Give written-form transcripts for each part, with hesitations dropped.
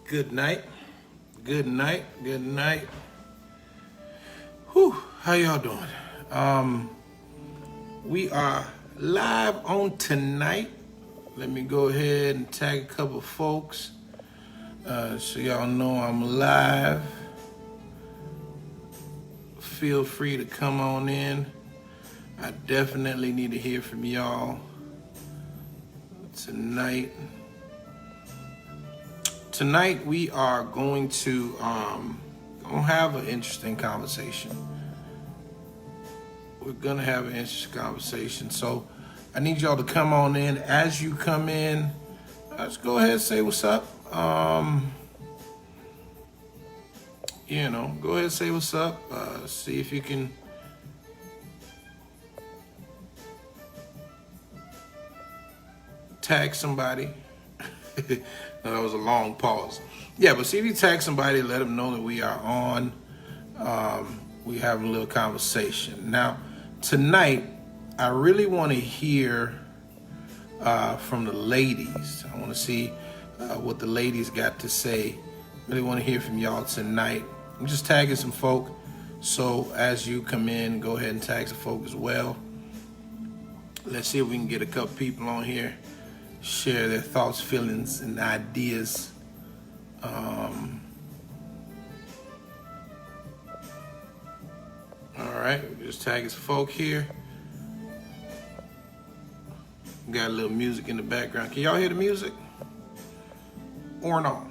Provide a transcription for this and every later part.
Good night. Good night. Good night. Whew, how y'all doing? We are live on tonight. Let me go ahead and tag a couple folks so y'all know I'm live. Feel free to come on in. I definitely need to hear from y'all tonight. Tonight we are going to have an interesting conversation. We're gonna have an interesting conversation. So I need y'all to come on in. As you come in, let's go ahead and say what's up. Go ahead and say what's up. See if you can tag somebody. No, that was a long pause. Yeah, but see if you tag somebody, let them know that we are on. We have a little conversation. Now, tonight, I really want to hear from the ladies. I want to see what the ladies got to say. Really want to hear from y'all tonight. I'm just tagging some folk. So as you come in, go ahead and tag some folk as well. Let's see if we can get a couple people on here. Share their thoughts, feelings, and ideas. All right, just tagging some folk here. Got a little music in the background. Can y'all hear the music? Or no?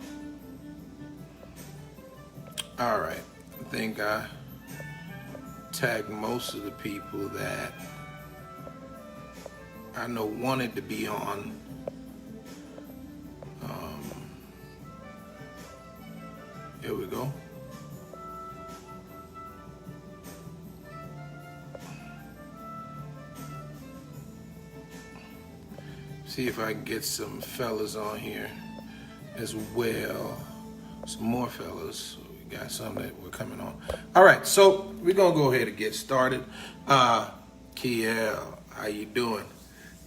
All right, I think I tagged most of the people that I know wanted to be on. Here we go. See if I can get some fellas on here as well. Some more fellas. We got some that we're coming on. All right, so we're gonna go ahead and get started. Kiel, how you doing?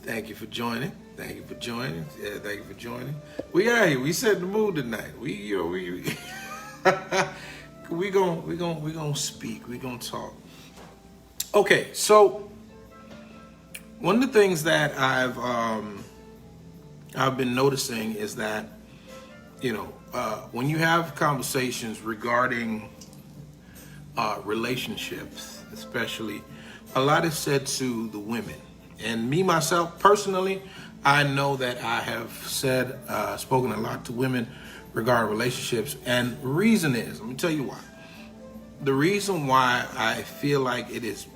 Thank you for joining. Thank you for joining. Yeah, thank you for joining. We are here. We set the mood tonight. We gonna speak. We gonna talk. Okay, so one of the things that I've been noticing is that when you have conversations regarding relationships, especially, a lot is said to the women. And me myself personally, I know that I have spoken a lot to women regarding relationships, and the reason is, let me tell you why. The reason why I feel like it's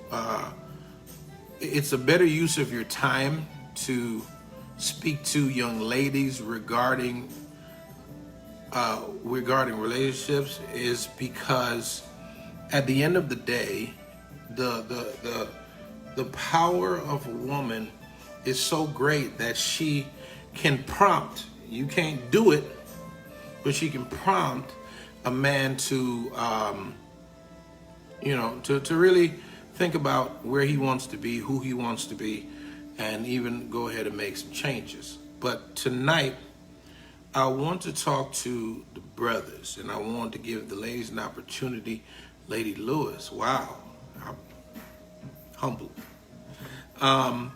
a better use of your time to speak to young ladies regarding relationships is because at the end of the day, the power of a woman is so great that she can prompt. You can't do it, but she can prompt a man to really think about where he wants to be, who he wants to be, and even go ahead and make some changes. But tonight, I want to talk to the brothers, and I want to give the ladies an opportunity. Lady Lewis, wow, I'm humbled. I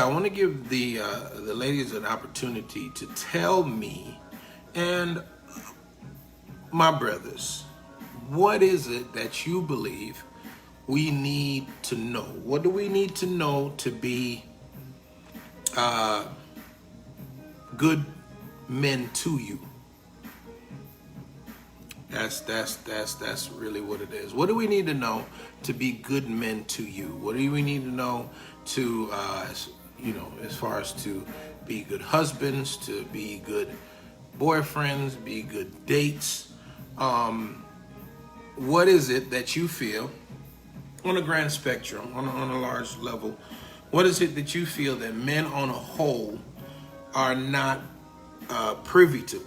want to give the ladies an opportunity to tell me and my brothers, what is it that you believe we need to know? What do we need to know to be good men to you? That's really what it is. What do we need to know to be good men to you? What do we need to know to, as far as to be good husbands, to be good boyfriends, be good dates? What is it that you feel on a grand spectrum, on a large level? What is it that you feel that men on a whole are not privy to?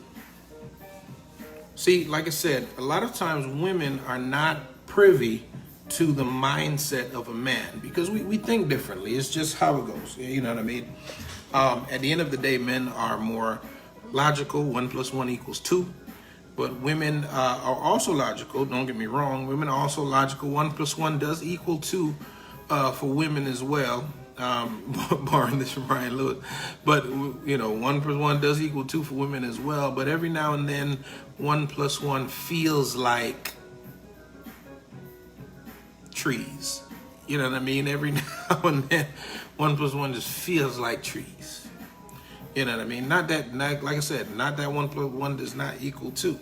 See, like I said, a lot of times women are not privy to the mindset of a man because we think differently. It's just how it goes. You know what I mean? At the end of the day, men are more logical. 1 + 1 = 2. But women are also logical. Don't get me wrong. Women are also logical. 1 + 1 does equal 2 for women as well. Borrowing this from Brian Lewis. But, 1 + 1 does equal 2 for women as well. But every now and then, 1 + 1 feels like trees. You know what I mean? Every now and then, 1 + 1 just feels like trees. You know what I mean? Not like I said, not that 1 + 1 does not equal 2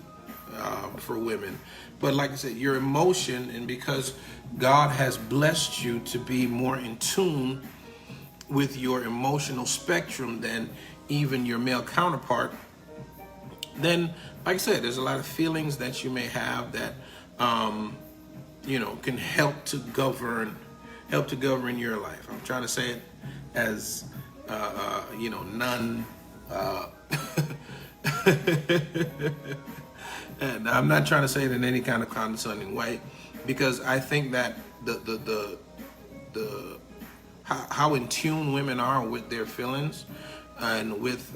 for women. But like I said, your emotion, and because God has blessed you to be more in tune with your emotional spectrum than even your male counterpart, then, like I said, there's a lot of feelings that you may have that, can help to govern your life. I'm trying to say it as none. And I'm not trying to say it in any kind of condescending way, because I think that how in tune women are with their feelings and with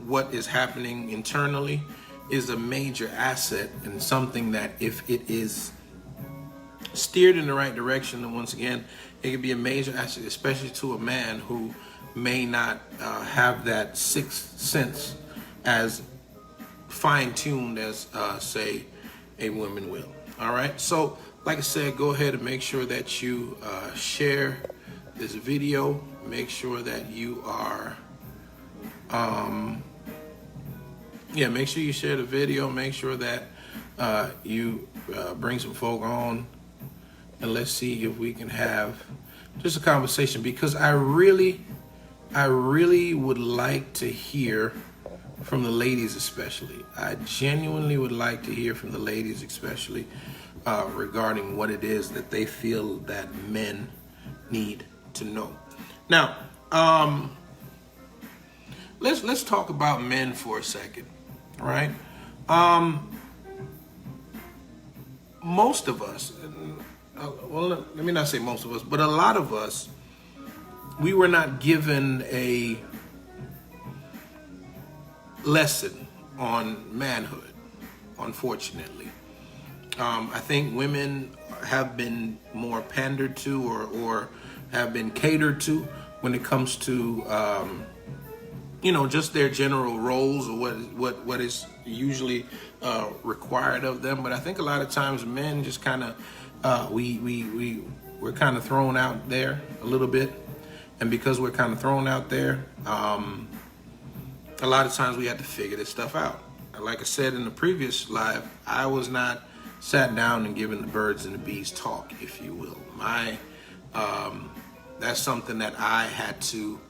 what is happening internally is a major asset, and something that, if it is steered in the right direction, and once again, it could be a major asset, especially to a man who may not have that sixth sense as fine-tuned as, say, a woman will. All right. So, like I said, go ahead and make sure that you share this video. Make sure that you are, make sure you share the video. Make sure that you bring some folk on, and let's see if we can have just a conversation, because I really would like to hear from the ladies, especially. I genuinely would like to hear from the ladies, especially regarding what it is that they feel that men need to know. Now, let's talk about men for a second, right? Most of us, well, let me not say most of us, but a lot of us, we were not given a lesson on manhood, unfortunately. I think women have been more pandered to, or have been catered to when it comes to, just their general roles, or what is usually required of them. But I think a lot of times men just kind of, we're kind of thrown out there a little bit. And because we're kind of thrown out there, a lot of times we have to figure this stuff out. Like I said in the previous live, I was not sat down and given the birds and the bees talk, if you will. That's something that I had to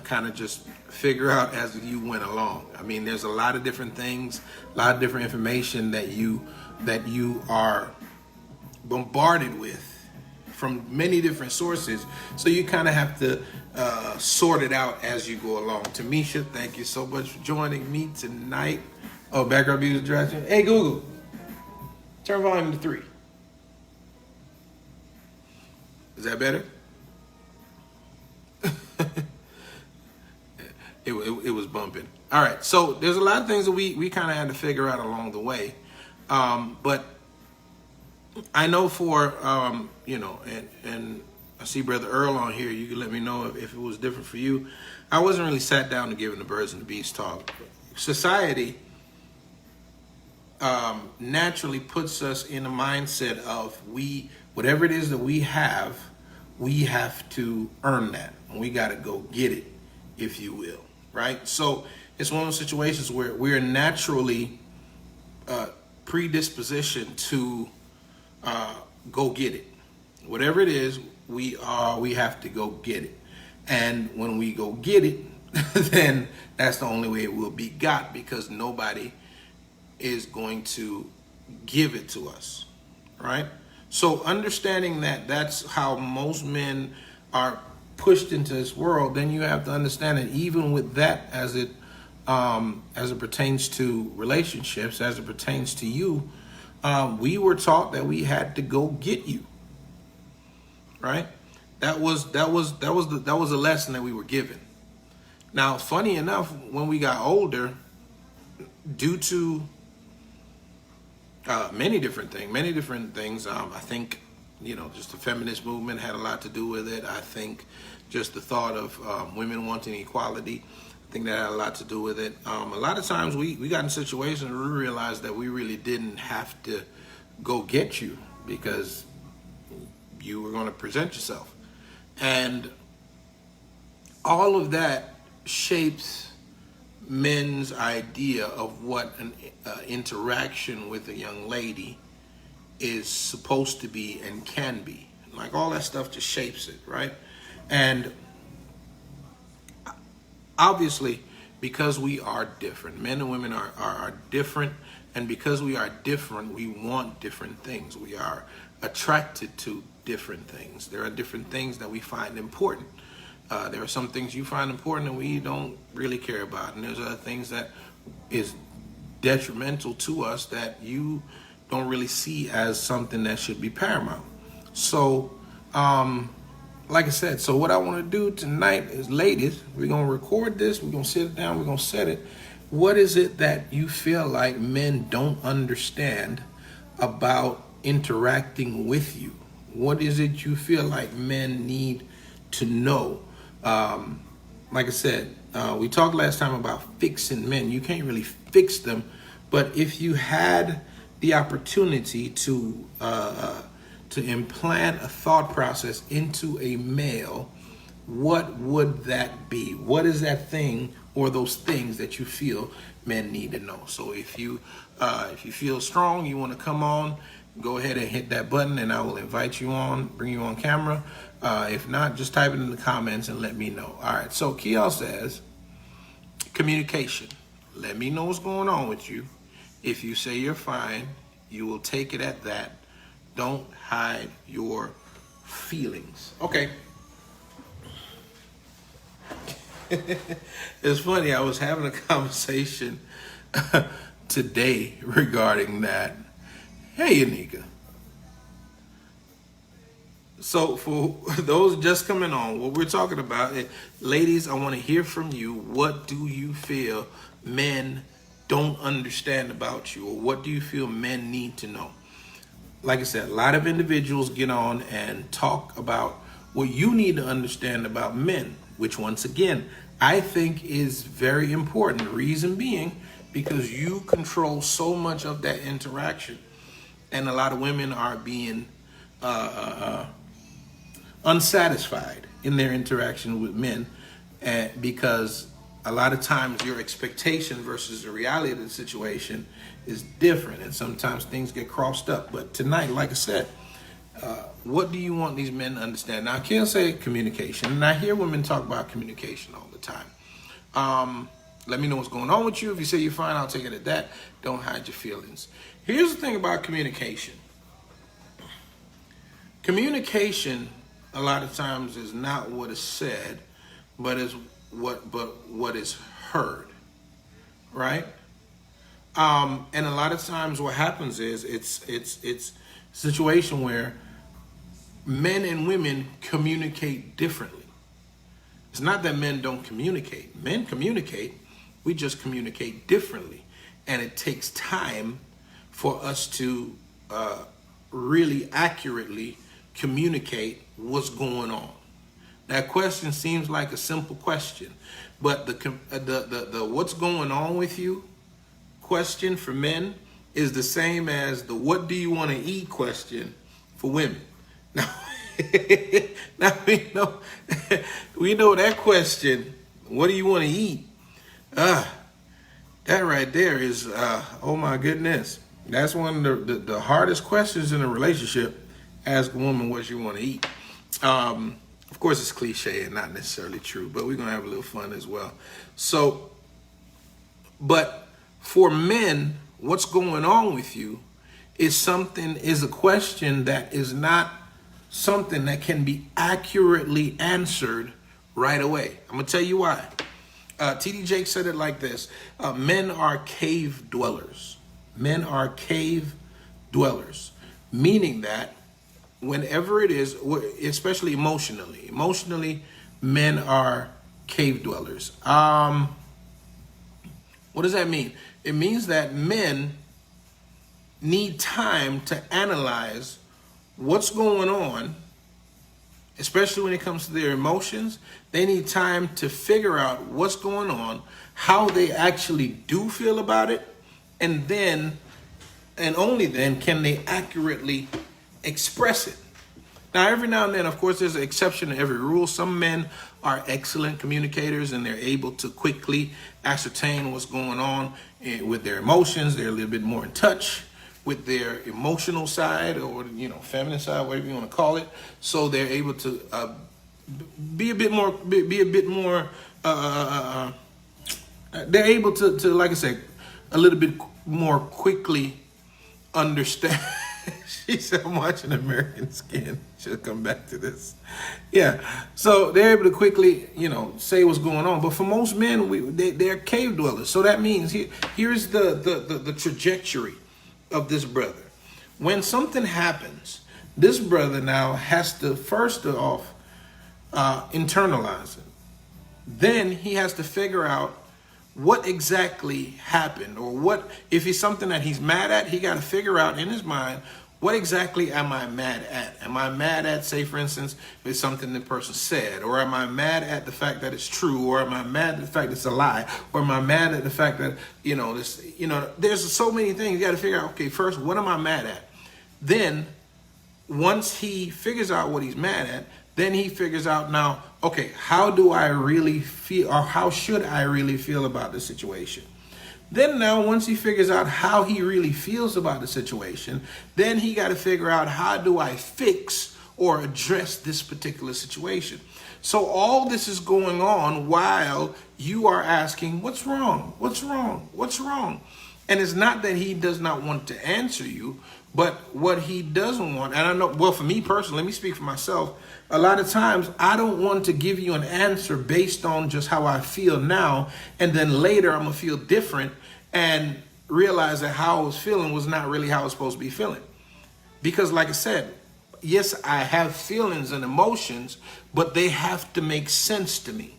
kind of just figure out as you went along. I mean, there's a lot of different things, a lot of different information that you are bombarded with from many different sources. So you kind of have to sort it out as you go along. Tamisha, thank you so much for joining me tonight. Oh, background music direction. Hey, Google, turn volume to 3. Is that better? It was bumping. All right, so there's a lot of things that we kind of had to figure out along the way. But I know for, and I see Brother Earl on here. You can let me know if it was different for you. I wasn't really sat down to giving the birds and the bees talk. Society naturally puts us in a mindset of whatever it is that we have to earn that. And we got to go get it, if you will, right? So it's one of those situations where we're naturally predispositioned to go get it. Whatever it is, we have to go get it. And when we go get it, then that's the only way it will be got, because nobody is going to give it to us, right? So understanding that that's how most men are pushed into this world, then you have to understand that even with that, as it pertains to relationships, as it pertains to you, we were taught that we had to go get you, right? That was a lesson that we were given. Now, funny enough, when we got older, due to many different things. I think, just the feminist movement had a lot to do with it. I think just the thought of women wanting equality, I think that had a lot to do with it. A lot of times we got in situations where we realized that we really didn't have to go get you because you were going to present yourself. And all of that shapes men's idea of what an interaction with a young lady is supposed to be and can be. Like, all that stuff just shapes it, right? And obviously, because we are different, men and women are different, and because we are different, we want different things. We are attracted to different things. There are different things that we find important. There are some things you find important and we don't really care about, and there's other things that is detrimental to us that you don't really see as something that should be paramount. So, like I said, so what I want to do tonight is, ladies, we're going to record this, we're going to sit it down, we're going to set it. What is it that you feel like men don't understand about interacting with you? What is it you feel like men need to know? Like I said, we talked last time about fixing men. You can't really fix them, but if you had the opportunity to implant a thought process into a male, what would that be? What is that thing or those things that you feel men need to know? So if you feel strong, you want to come on, go ahead and hit that button and I will invite you on, bring you on camera. If not, just type it in the comments and let me know. All right, so Kiel says, communication. Let me know what's going on with you. If you say you're fine, you will take it at that. Don't hide your feelings. Okay. It's funny, I was having a conversation today regarding that. Hey, Anika. So for those just coming on, what we're talking about, ladies, I want to hear from you. What do you feel men don't understand about you, or what do you feel men need to know? Like I said, a lot of individuals get on and talk about what you need to understand about men, which once again, I think is very important. Reason being, because you control so much of that interaction. And a lot of women are being unsatisfied in their interaction with men, because a lot of times your expectation versus the reality of the situation is different, and sometimes things get crossed up. But tonight, like I said, what do you want these men to understand? Now, I can't say communication, and I hear women talk about communication all the time. Let me know what's going on with you. If you say you're fine, I'll take it at that. Don't hide your feelings. Here's the thing about communication. Communication, a lot of times, is not what is said, but what is heard, right? And a lot of times, what happens is it's a situation where men and women communicate differently. It's not that men don't communicate. Men communicate. We just communicate differently, and it takes time for us to really accurately communicate what's going on. That question seems like a simple question, but the what's going on with you question for men is the same as the what do you want to eat question for women. Now, now we know that question, what do you want to eat? That right there is, oh my goodness. That's one of the hardest questions in a relationship. Ask a woman what you want to eat. Of course, it's cliche and not necessarily true, but we're going to have a little fun as well. So, but for men, what's going on with you is a question that is not something that can be accurately answered right away. I'm going to tell you why. T.D. Jakes said it like this. Men are cave dwellers. Men are cave dwellers, meaning that whenever it is, especially emotionally, men are cave dwellers. What does that mean? It means that men need time to analyze what's going on, especially when it comes to their emotions. They need time to figure out what's going on, how they actually do feel about it, and then, and only then, can they accurately express it. Now, every now and then, of course, there's an exception to every rule. Some men are excellent communicators and they're able to quickly ascertain what's going on with their emotions. They're a little bit more in touch with their emotional side, or, you know, feminine side, whatever you want to call it. So they're able to be a bit more, they're able to, like I said, a little bit more quickly understand. She said, I'm watching American Skin. She'll come back to this. Yeah. So they're able to quickly, you know, say what's going on. But for most men, they're cave dwellers. So that means here's the trajectory of this brother. When something happens, this brother now has to first off internalize it. Then he has to figure out what exactly happened, or what, if it's something that he's mad at, he got to figure out in his mind, what exactly am I mad at? Am I mad at, say, for instance, if it's something the person said, or am I mad at the fact that it's true, or am I mad at the fact it's a lie, or am I mad at the fact that, you know, this, you know, there's so many things you got to figure out. Okay, first, what am I mad at? Then, once he figures out what he's mad at, then he figures out now, okay, how do I really feel, or how should I really feel about the situation? Then now, once he figures out how he really feels about the situation, then he got to figure out, how do I fix or address this particular situation? So all this is going on while you are asking, what's wrong? What's wrong? What's wrong? And it's not that he does not want to answer you, but what he doesn't want, and I know, well, for me personally, let me speak for myself. A lot of times I don't want to give you an answer based on just how I feel now, and then later I'm gonna feel different and realize that how I was feeling was not really how I was supposed to be feeling. Because like I said, yes, I have feelings and emotions, but they have to make sense to me.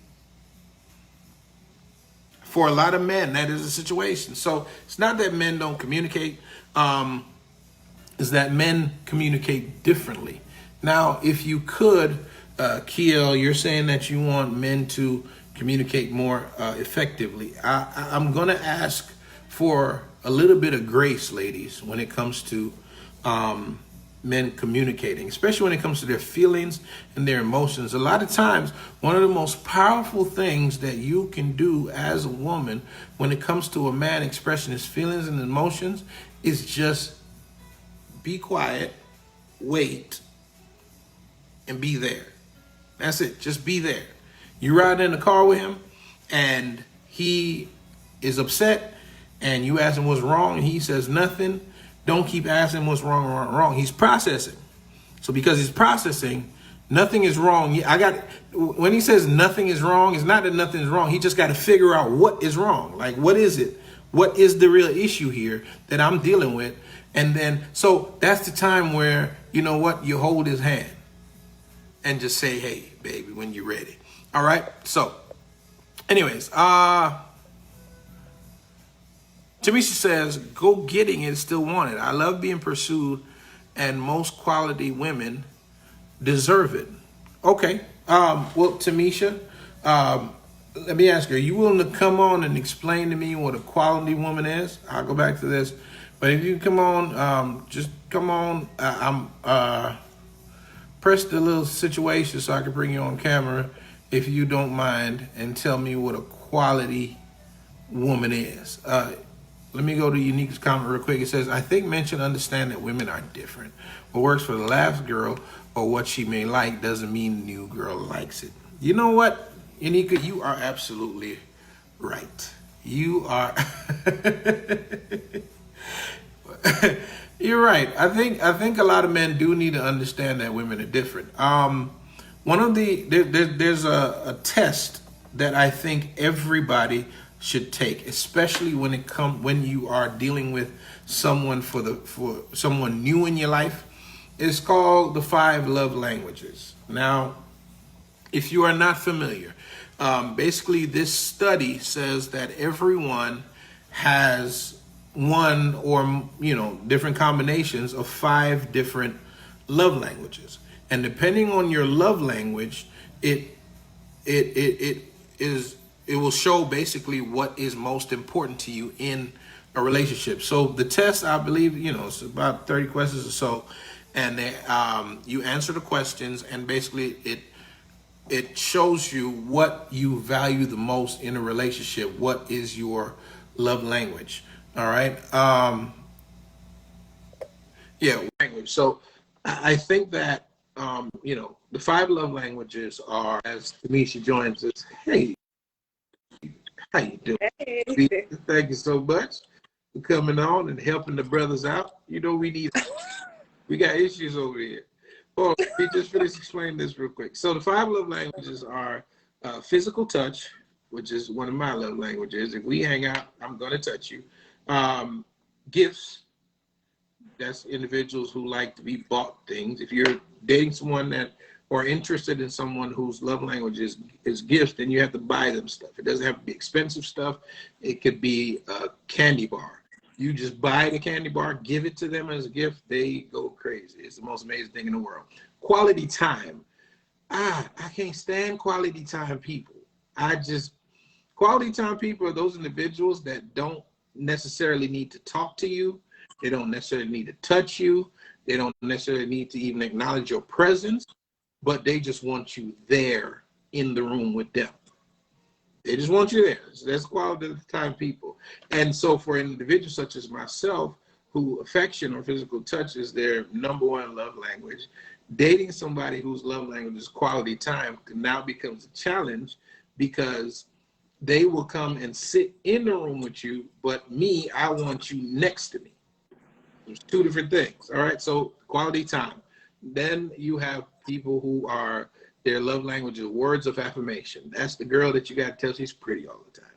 For a lot of men, that is the situation. So it's not that men don't communicate, it's that men communicate differently. Now, if you could, Kiel, you're saying that you want men to communicate more effectively. I'm going to ask for a little bit of grace, ladies, when it comes to men communicating, especially when it comes to their feelings and their emotions. A lot of times, one of the most powerful things that you can do as a woman when it comes to a man expressing his feelings and emotions is just be quiet, wait, and be there. That's it. Just be there. You ride in the car with him and he is upset and you ask him what's wrong and he says nothing. Don't keep asking what's wrong. He's processing. So because he's processing, nothing is wrong. When he says nothing is wrong, it's not that nothing is wrong. He just got to figure out what is wrong. Like, what is it? What is the real issue here that I'm dealing with? And then, so that's the time where, you know what, you hold his hand and just say, hey, baby, when you're ready. All right. So anyways, Tamisha says, go getting it, still wanted. I love being pursued and most quality women deserve it. Okay. Well, Tamisha, let me ask you, are you willing to come on and explain to me what a quality woman is? I'll go back to this. But if you come on, just come on. Press the little situation so I can bring you on camera, if you don't mind, and tell me what a quality woman is. Let me go to Unique's comment real quick. It says, I think men should understand that women are different. What works for the last girl or what she may like doesn't mean the new girl likes it. You know what, Unique, you are absolutely right. You are... You're right. I think a lot of men do need to understand that women are different. There's a test that I think everybody should take, especially when you are dealing with someone for someone new in your life. It's called the 5 love languages. Now, if you are not familiar, Basically, this study says that everyone has one or different combinations of 5 different love languages, and depending on your love language, it is it will show basically what is most important to you in a relationship. So the test, I believe, it's about 30 questions or so, and you answer the questions, and basically it shows you what you value the most in a relationship. What is your love language? All right. Yeah, language. So I think that the 5 love languages are, as Tamisha joins us. Hey, how you doing? Hey. Thank you so much for coming on and helping the brothers out. We got issues over here. Oh, let me just finish explaining this real quick. So the 5 love languages are physical touch, which is one of my love languages. If we hang out, I'm going to touch you. Gifts, that's individuals who like to be bought things. If you're dating someone that or interested in someone whose love language is gifts, then you have to buy them stuff. It doesn't have to be expensive stuff. It could be a candy bar. You just buy the candy bar, give it to them as a gift, they go crazy. It's the most amazing thing in the world. Quality time. I can't stand quality time people. Quality time people are those individuals that don't necessarily need to talk to you. They don't necessarily need to touch you. They don't necessarily need to even acknowledge your presence, but they just want you there in the room with them. They just want you there. So that's quality time people. And so for individuals such as myself, who affection or physical touch is their number one love language, dating somebody whose love language is quality time now becomes a challenge, because they will come and sit in the room with you, but me, I want you next to me. There's 2 different things. All right. So quality time. Then you have people who are, their love language is words of affirmation. That's the girl that you got to tell she's pretty all the time.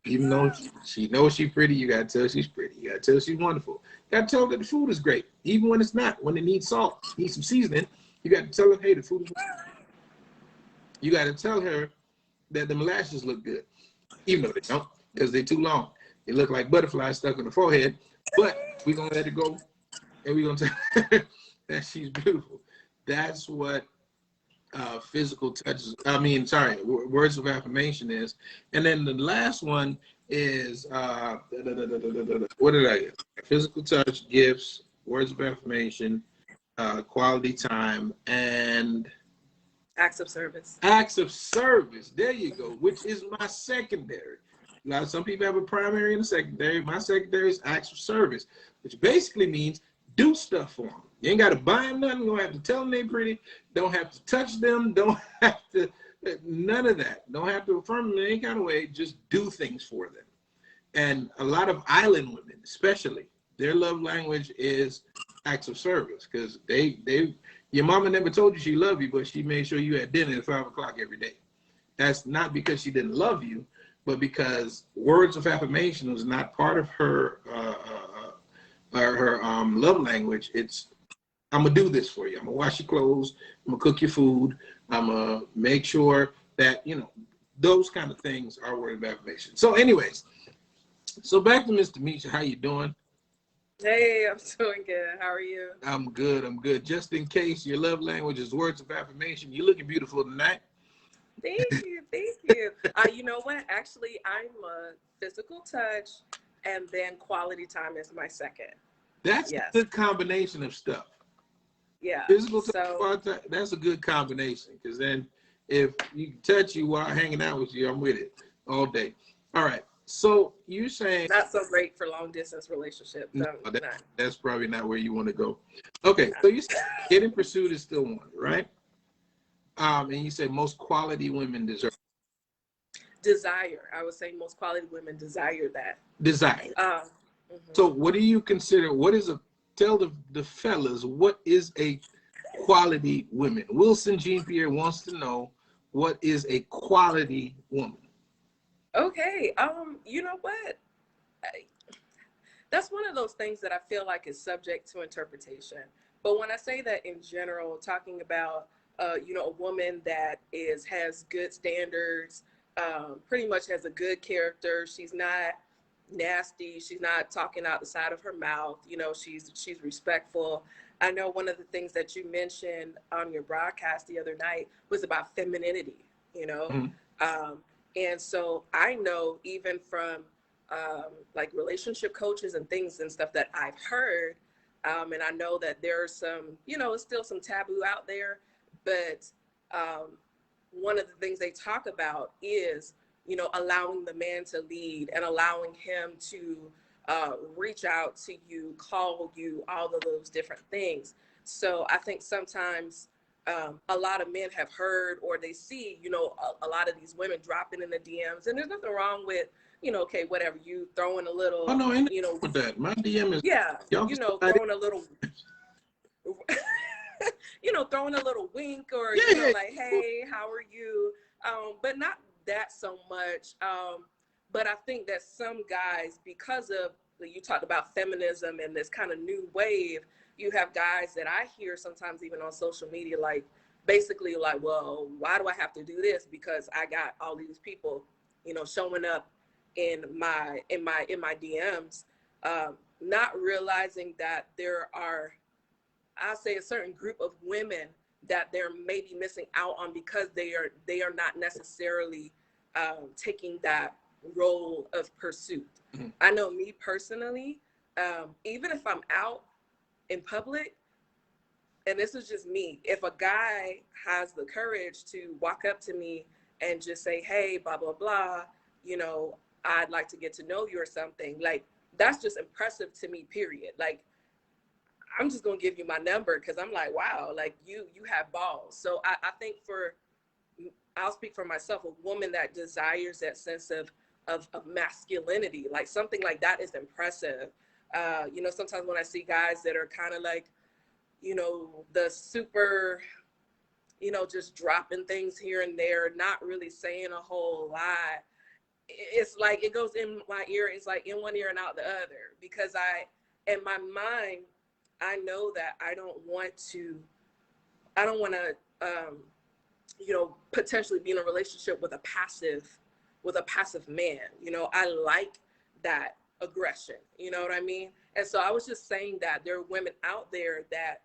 Even though she knows she's pretty, you got to tell she's pretty. You got to tell she's wonderful. You got to tell her that the food is great, even when it's not. When it needs salt, needs some seasoning, you got to tell her, hey, the food is great. You got to tell her that the molasses look good, even though they don't, because they're too long. They look like butterflies stuck on the forehead. But we're going to let it go, and we're going to tell her that she's beautiful. That's what physical touch, words of affirmation is. And then the last one is, what did I get? Physical touch, gifts, words of affirmation, quality time, and Acts of service. acts of service. There you go, which is my secondary. Now, some people have a primary and a secondary. My secondary is acts of service, which basically means do stuff for them. You ain't got to buy them nothing. You don't have to tell them they're pretty. Don't have to touch them. Don't have to, none of that. Don't have to affirm them in any kind of way. Just do things for them. And a lot of island women, especially, their love language is acts of service, because your mama never told you she loved you, but she made sure you had dinner at 5 o'clock every day. That's not because she didn't love you, but because words of affirmation was not part of her love language. It's, I'm gonna do this for you. I'm gonna wash your clothes. I'm gonna cook your food. I'm gonna make sure that those kind of things are words of affirmation. So, anyways, so back to Mr. Misha. How you doing? Hey, I'm doing good. How are you? I'm good. I'm good. Just in case your love language is words of affirmation, you're looking beautiful tonight. Thank you. Thank you. You know what? Actually, I'm a physical touch, and then quality time is my second. That's a good combination of stuff. Yeah. Physical touch, that's a good combination, because then if you can touch you while hanging out with you, I'm with it all day. All right. So you're saying not so great for long distance relationships. No, that's probably not where you want to go. Okay, so you said getting pursued is still one, right? And you said most quality women desire. I would say most quality women desire that. Desire. So what do you consider? Tell the fellas, what is a quality woman? Wilson Jean Pierre wants to know, what is a quality woman? Okay. You know what? That's one of those things that I feel like is subject to interpretation. But when I say that in general, talking about a woman that has good standards, pretty much has a good character. She's not nasty. She's not talking out the side of her mouth. You know, she's respectful. I know one of the things that you mentioned on your broadcast the other night was about femininity, you know? And so I know even from like relationship coaches and things and stuff that I've heard, and I know that there's some, you know, it's still some taboo out there, but one of the things they talk about is, you know, allowing the man to lead and allowing him to reach out to you, call you, all of those different things. So I think sometimes a lot of men have heard or they see, you know, a lot of these women dropping in the DMs, and there's nothing wrong with, you know, okay, whatever, you throwing a little, Oh no, ain't you know, with that. My DM is yeah, y'all you can know, slide throwing a little, you know, throwing a little wink or, Yeah, you know, yeah. like, hey, how are you? But not that so much. But I think that some guys, because of, you talked about feminism and this kind of new wave, you have guys that I hear sometimes even on social media, like basically like, well, why do I have to do this? Because I got all these people, you know, showing up in my DMs, not realizing that there are, I'll say, a certain group of women that they're maybe missing out on because they are not necessarily taking that role of pursuit. I know me personally, even if I'm out in public, and this is just me, if a guy has the courage to walk up to me and just say, hey, blah, blah, blah, you know, I'd like to get to know you or something, like, that's just impressive to me, period. Like, I'm just gonna give you my number because I'm like, wow, like you have balls. So I think I'll speak for myself, a woman that desires that sense of masculinity, like something like that is impressive. You know, sometimes when I see guys that are kind of like, you know, the super, you know, just dropping things here and there, not really saying a whole lot, it's like it goes in my ear, it's like in one ear and out the other, because in my mind, I know that I don't want to, you know, potentially be in a relationship with a passive man. You know, I like that aggression, you know what I mean? And so I was just saying that there are women out there that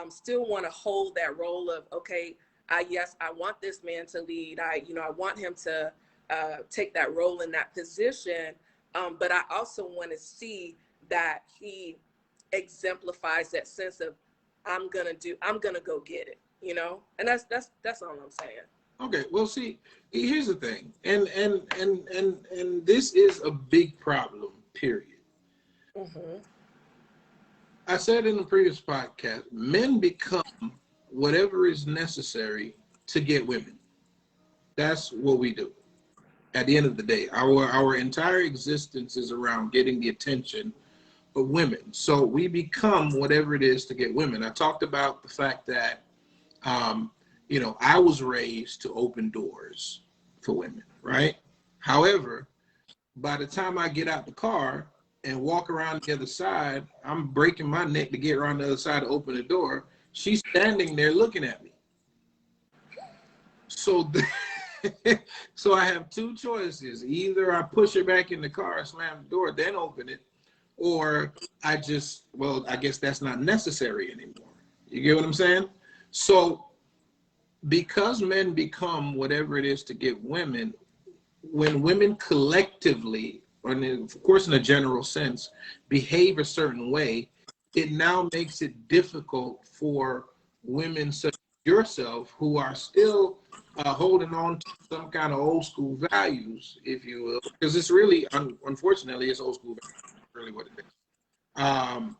still want to hold that role of, okay, yes, I want this man to lead. I want him to take that role in that position. But I also want to see that he exemplifies that sense of, I'm gonna go get it, you know? And that's all I'm saying. Okay, well, see, here's the thing, and this is a big problem. Period. I said in the previous podcast, men become whatever is necessary to get women. That's what we do. At the end of the day, our entire existence is around getting the attention of women. So we become whatever it is to get women. I talked about the fact that, you know, I was raised to open doors for women, right? However, by the time I get out the car and walk around the other side, I'm breaking my neck to get around the other side to open the door. She's standing there looking at me. So, so I have two choices. Either I push her back in the car, slam the door, then open it, or I just, well, I guess that's not necessary anymore. You get what I'm saying? So because men become whatever it is to get women, when women collectively, or of course in a general sense, behave a certain way, it now makes it difficult for women such as yourself who are still holding on to some kind of old school values, if you will, because it's really, unfortunately, it's old school values, really what it is.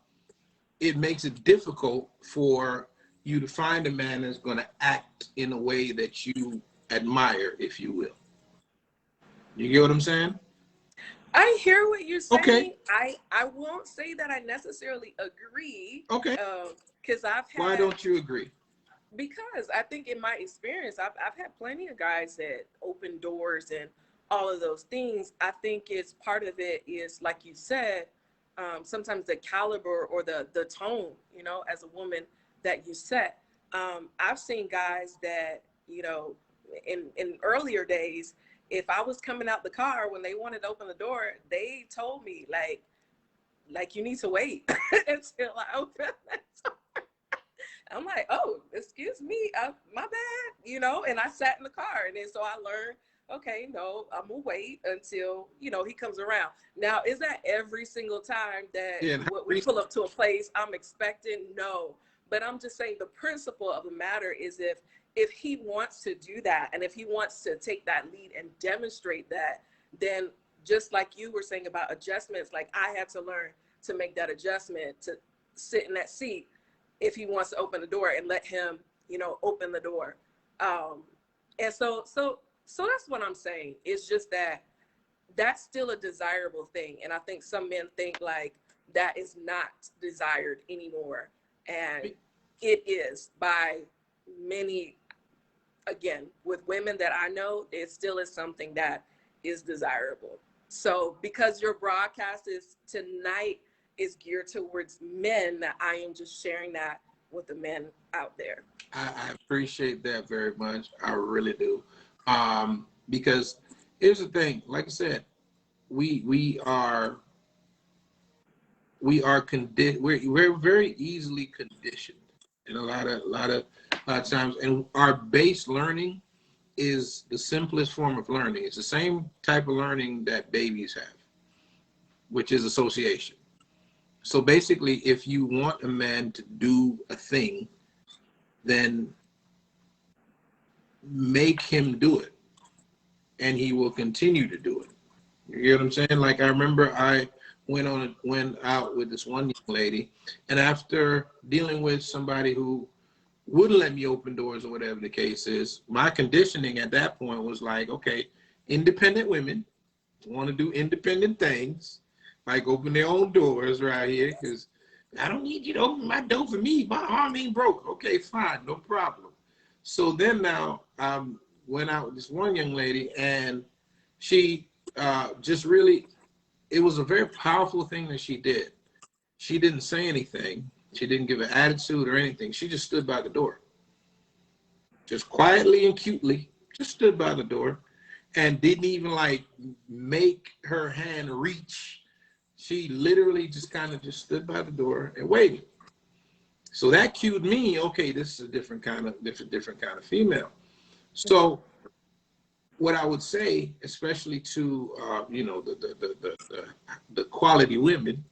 It makes it difficult for you to find a man that's going to act in a way that you admire, if you will. You get what I'm saying? I hear what you're saying. Okay. I won't say that I necessarily agree. Okay. Because I've had. Why don't you agree? Because I think in my experience, I've had plenty of guys that open doors and all of those things. I think it's part of it is, like you said, sometimes the caliber or the tone, you know, as a woman that you set. I've seen guys that, you know, in earlier days, if I was coming out the car when they wanted to open the door, they told me like you need to wait until I open the door. I'm like, oh, excuse me, my bad, you know, and I sat in the car. And then so I learned, okay, no, I'm gonna wait until, you know, he comes around. Now, is that every single time that we pull up to a place I'm expecting? No, but I'm just saying the principle of the matter is if he wants to do that, and if he wants to take that lead and demonstrate that, then just like you were saying about adjustments, like I had to learn to make that adjustment to sit in that seat if he wants to open the door, and let him, you know, open the door. And so that's what I'm saying. It's just that that's still a desirable thing. And I think some men think like that is not desired anymore. And it is by many, again, with women that I know, it still is something that is desirable. So because your broadcast is tonight is geared towards men, that I am just sharing that with the men out there. I appreciate that very much. I really do. Because here's the thing, like I said, we're very easily conditioned in a lot of times, and our base learning is the simplest form of learning. It's the same type of learning that babies have, which is association. So basically, if you want a man to do a thing, then make him do it, and he will continue to do it. You get what I'm saying? Like, I remember I went out with this one young lady, and after dealing with somebody who wouldn't let me open doors or whatever the case is, my conditioning at that point was like, okay, independent women want to do independent things, like open their own doors right here, because I don't need you to open my door for me. My arm ain't broke. Okay, fine, no problem. So then now went out with this one young lady, and she just really, it was a very powerful thing that she did. She didn't say anything. She didn't give an attitude or anything. She just stood by the door. Just quietly and cutely, just stood by the door and didn't even like make her hand reach. She literally just kind of just stood by the door and waited. So that cued me, okay, this is a different kind of female. So what I would say, especially to you know, the quality women,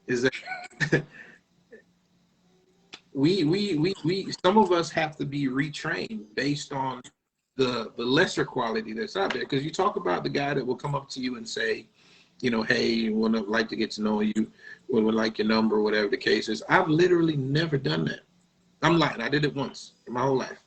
is that we some of us have to be retrained based on the lesser quality that's out there. Because you talk about the guy that will come up to you and say, you know, hey, would like to get to know you, would like your number, whatever the case is. I've literally never done that. I'm lying. I did it once in my whole life.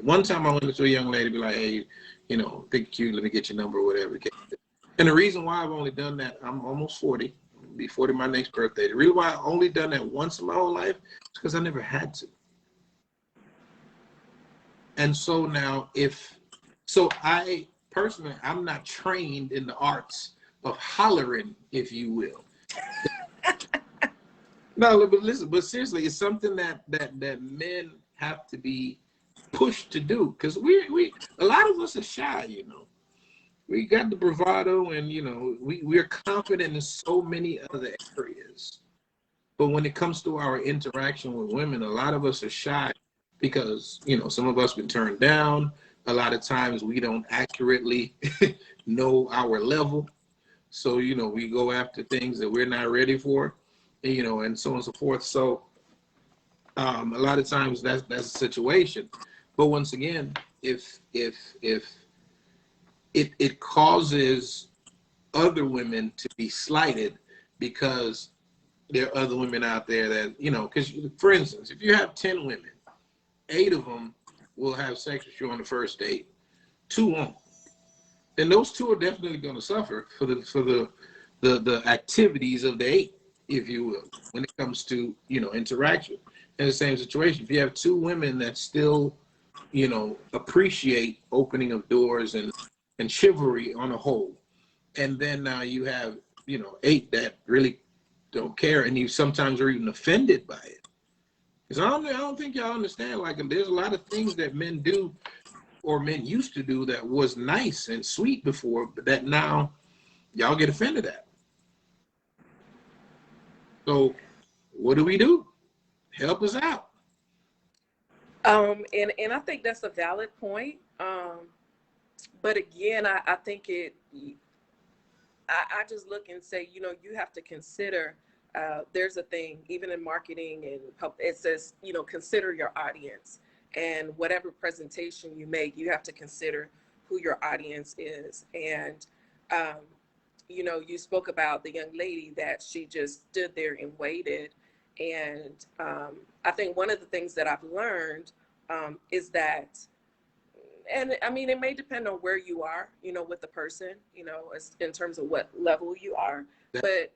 One time I went to a young lady, be like, hey, you know, think you, let me get your number, whatever the case is. And the reason why I've only done that, I'm almost 40. I'll be 40 my next birthday. The reason why I only done that once in my whole life is because I never had to. And so now I personally, I'm not trained in the arts of hollering, if you will. No, but listen, but seriously, it's something that men have to be pushed to do, because we a lot of us are shy, you know. We got the bravado, and you know, we're confident in so many other areas, but when it comes to our interaction with women, a lot of us are shy because, you know, some of us been turned down. A lot of times we don't accurately know our level, so you know, we go after things that we're not ready for, you know, and so on and so forth. So a lot of times that's a situation. But once again, if it causes other women to be slighted because there are other women out there that, you know, because for instance, if you have 10 women, 8 of them will have sex with you on the first date, 2 won't. Then those 2 are definitely going to suffer for the activities of the 8, if you will, when it comes to, you know, interaction. In the same situation, if you have 2 women that still, you know, appreciate opening of doors and chivalry on a whole, and then now you have, you know, 8 that really don't care, and you sometimes are even offended by it. Because I don't think y'all understand, like, there's a lot of things that men do or men used to do that was nice and sweet before, but that now y'all get offended at. So what do we do? Help us out. And I think that's a valid point. But again, I think I just look and say, you know, you have to consider, there's a thing, even in marketing and it says, you know, consider your audience, and whatever presentation you make, you have to consider who your audience is. And, you know, you spoke about the young lady that she just stood there and waited. And I think one of the things that I've learned is that, and I mean, it may depend on where you are, you know, with the person, you know, in terms of what level you are. But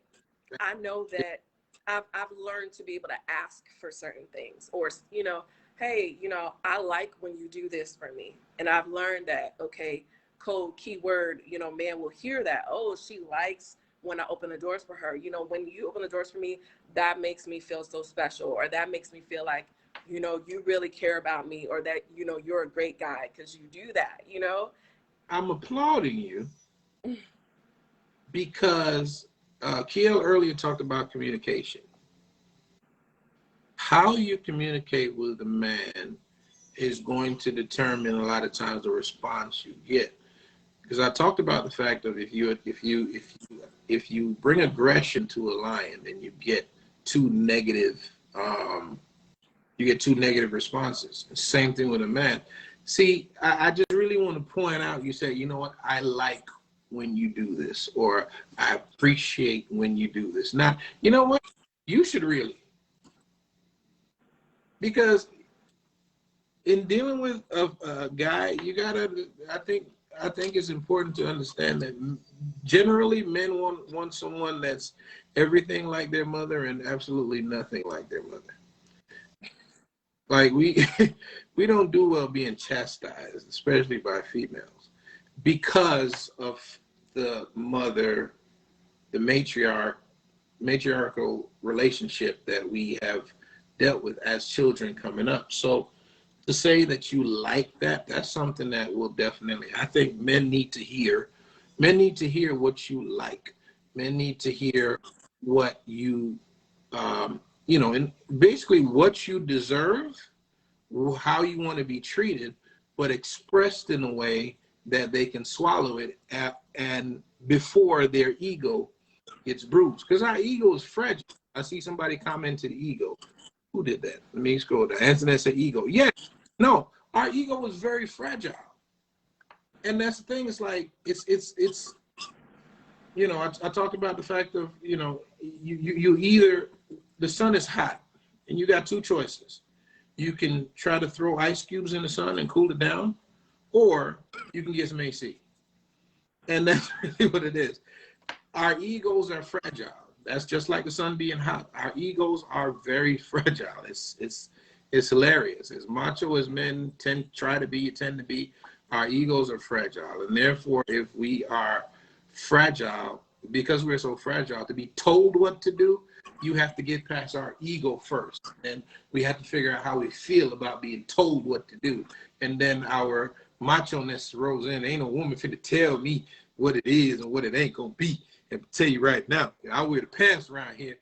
I know that I've learned to be able to ask for certain things, or, you know, hey, you know, I like when you do this for me. And I've learned that, okay, code keyword, you know, man will hear that. Oh, she likes when I open the doors for her. You know, when you open the doors for me, that makes me feel so special, or that makes me feel like, you know, you really care about me, or that, you know, you're a great guy because you do that, you know? I'm applauding you because Kiel earlier talked about communication. How you communicate with a man is going to determine a lot of times the response you get. Because I talked about the fact of if you bring aggression to a lion, then you get two negative responses. Same thing with a man. See, I just really want to point out, you say, you know what, I like when you do this, or I appreciate when you do this. Now, you know what, you should really, because in dealing with a guy, you gotta, I think it's important to understand that generally men want someone that's everything like their mother and absolutely nothing like their mother. Like we don't do well being chastised, especially by females, because of the mother, the matriarchal relationship that we have dealt with as children coming up. So to say that you like that, that's something that will definitely, I think men need to hear. Men need to hear what you like. Men need to hear what you, you know, and basically what you deserve, how you want to be treated, but expressed in a way that they can swallow it and before their ego gets bruised. Because our ego is fragile. I see somebody comment to the ego. Who did that? Let me scroll down. Antoinette said ego. Yes. No, our ego is very fragile. And that's the thing, it's like, it's you know, I talked about the fact of, you know, you either, the sun is hot and you got two choices. You can try to throw ice cubes in the sun and cool it down, or you can get some AC. And that's really what it is. Our egos are fragile. That's just like the sun being hot. Our egos are very fragile. It's hilarious. As macho as men tend to be, our egos are fragile. And therefore, if we are fragile, because we're so fragile, to be told what to do, you have to get past our ego first. And we have to figure out how we feel about being told what to do. And then our macho-ness rolls in. Ain't no woman fit to tell me what it is and what it ain't gonna be. And I'll tell you right now, I wear the pants around here.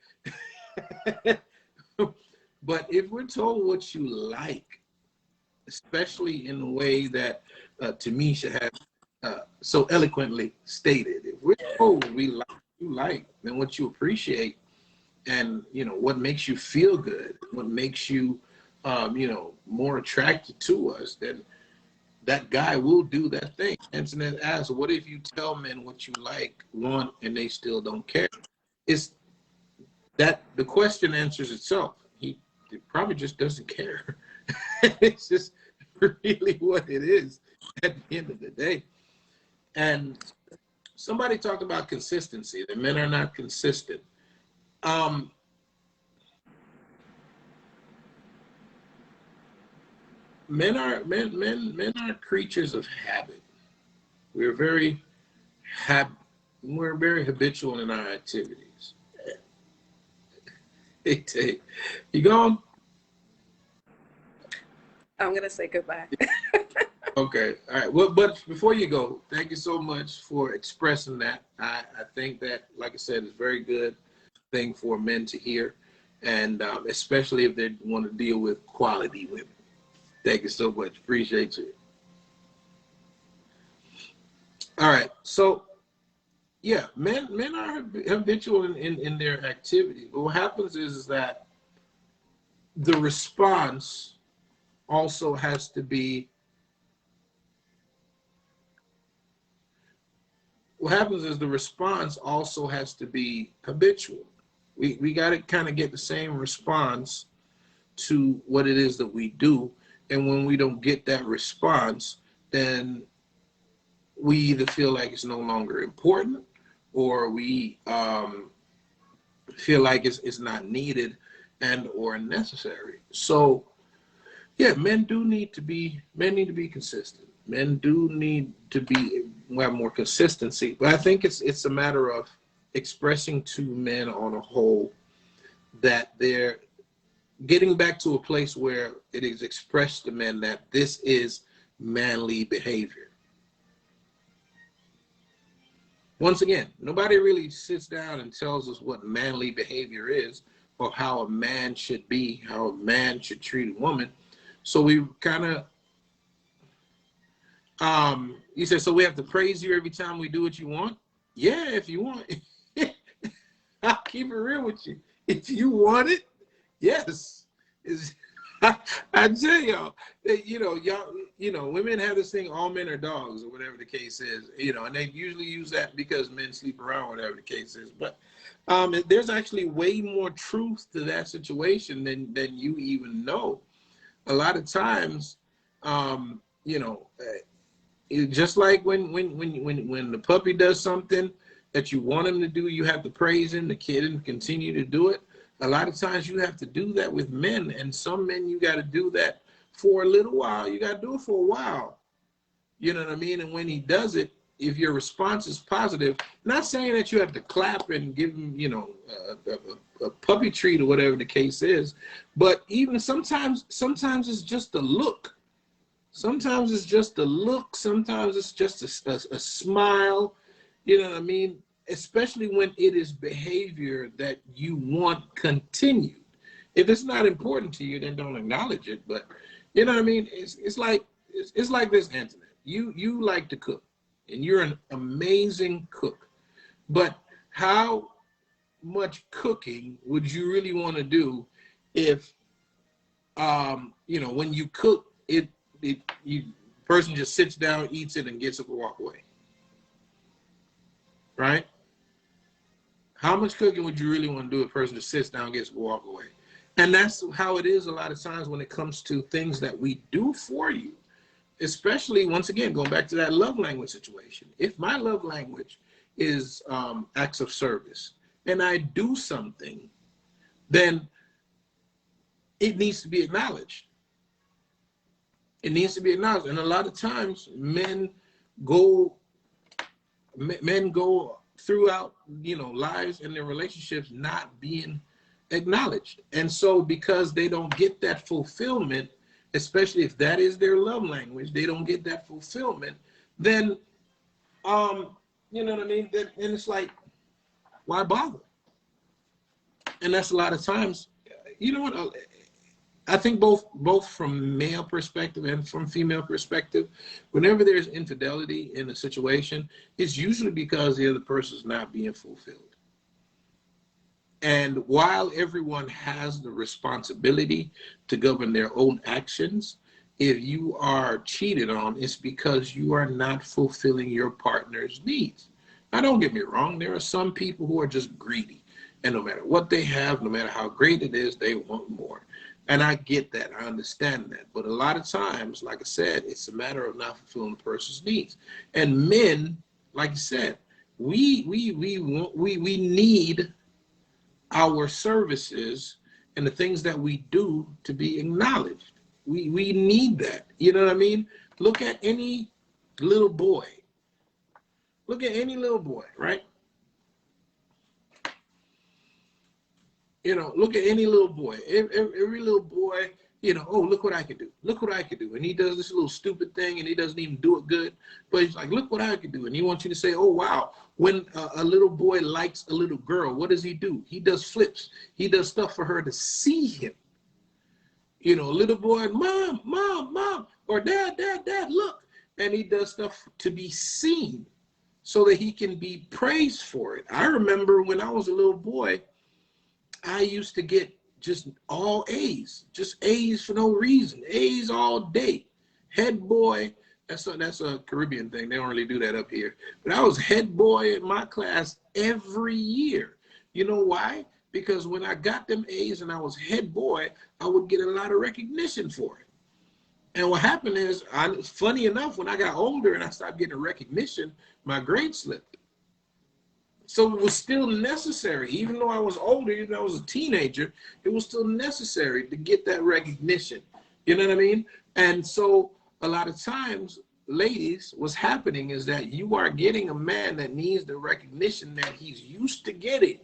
But if we're told what you like, especially in the way that Tamisha has so eloquently stated, if we're told we like what you like, then what you appreciate, and you know what makes you feel good, what makes you, you know, more attracted to us, then that guy will do that thing. Antoinette asks, what if you tell men what you like, want, and they still don't care? It's that the question answers itself. He probably just doesn't care. It's just really what it is at the end of the day. And somebody talked about consistency, that men are not consistent. Men are creatures of habit. We're very habitual in our activities. Hey, Tay, you gone? I'm gonna say goodbye. Okay. All right. Well, but before you go, thank you so much for expressing that. I think that, like I said, is very good thing for men to hear, and especially if they want to deal with quality women. Thank you so much. Appreciate you. All right. So yeah, men are habitual in their activity. But what happens is that the response also has to be. What happens is the response also has to be habitual. We got to kind of get the same response to what it is that we do, and when we don't get that response, then we either feel like it's no longer important, or we feel like it's not needed and or necessary. So yeah, men need to be consistent. Men do need to be have more consistency. But I think it's a matter of expressing to men on a whole that they're getting back to a place where it is expressed to men that this is manly behavior. Once again, nobody really sits down and tells us what manly behavior is, or how a man should be, how a man should treat a woman. So we kind of, you said, so we have to praise you every time we do what you want? Yeah, if you want. I'll keep it real with you. If you want it, yes. Is I tell y'all, that, women have this thing, all men are dogs, or whatever the case is, and they usually use that because men sleep around, whatever the case is. But there's actually way more truth to that situation than you even know. A lot of times, um, you know, just like when the puppy does something that you want him to do, you have to praise him, the kid, and continue to do it. A lot of times you have to do that with men, and some men you got to do that for a little while. You got to do it for a while. You know what I mean? And when he does it, if your response is positive, not saying that you have to clap and give him, a puppy treat or whatever the case is, but even sometimes it's just a look. Sometimes it's just a look. Sometimes it's just a smile. You know what I mean? Especially when it is behavior that you want continued. If it's not important to you, then don't acknowledge it. But you know what I mean? It's like this, Anthony. You like to cook, and you're an amazing cook. But how much cooking would you really want to do if when you cook you person just sits down, eats it, and gets up and walk away, right? How much cooking would you really want to do if a person just sits down, gets up, and walk away? And that's how it is a lot of times when it comes to things that we do for you, especially, once again, going back to that love language situation. If my love language is acts of service, and I do something, then it needs to be acknowledged. It needs to be acknowledged. And a lot of times men go throughout, lives and their relationships not being acknowledged. And so because they don't get that fulfillment, especially if that is their love language, they don't get that fulfillment, then you know what I mean? Then it's like, why bother? And that's a lot of times, you know what? I think both from male perspective and from female perspective, whenever there's infidelity in a situation, it's usually because the other person is not being fulfilled. And while everyone has the responsibility to govern their own actions, if you are cheated on, it's because you are not fulfilling your partner's needs. Now, don't get me wrong, there are some people who are just greedy. And no matter what they have, no matter how great it is, they want more. And I get that. I understand that. But a lot of times, like I said, it's a matter of not fulfilling the person's needs. And men, like you said, we need our services and the things that we do to be acknowledged. We need that. You know what I mean? Look at any little boy. Look at any little boy, right? Look at any little boy. Every little boy, oh, look what I can do. Look what I can do. And he does this little stupid thing and he doesn't even do it good. But he's like, look what I can do. And he wants you to say, oh, wow. When a little boy likes a little girl, what does he do? He does flips. He does stuff for her to see him. Little boy, mom, mom, mom, or dad, dad, dad, look. And he does stuff to be seen so that he can be praised for it. I remember when I was a little boy, I used to get just all A's, just A's for no reason, A's all day. Head boy, that's a Caribbean thing. They don't really do that up here. But I was head boy in my class every year. You know why? Because when I got them A's and I was head boy, I would get a lot of recognition for it. And what happened is, funny enough, when I got older and I started getting recognition, my grade slipped. So it was still necessary, even though I was older, even though I was a teenager, it was still necessary to get that recognition. You know what I mean? And so a lot of times, ladies, what's happening is that you are getting a man that needs the recognition that he's used to getting.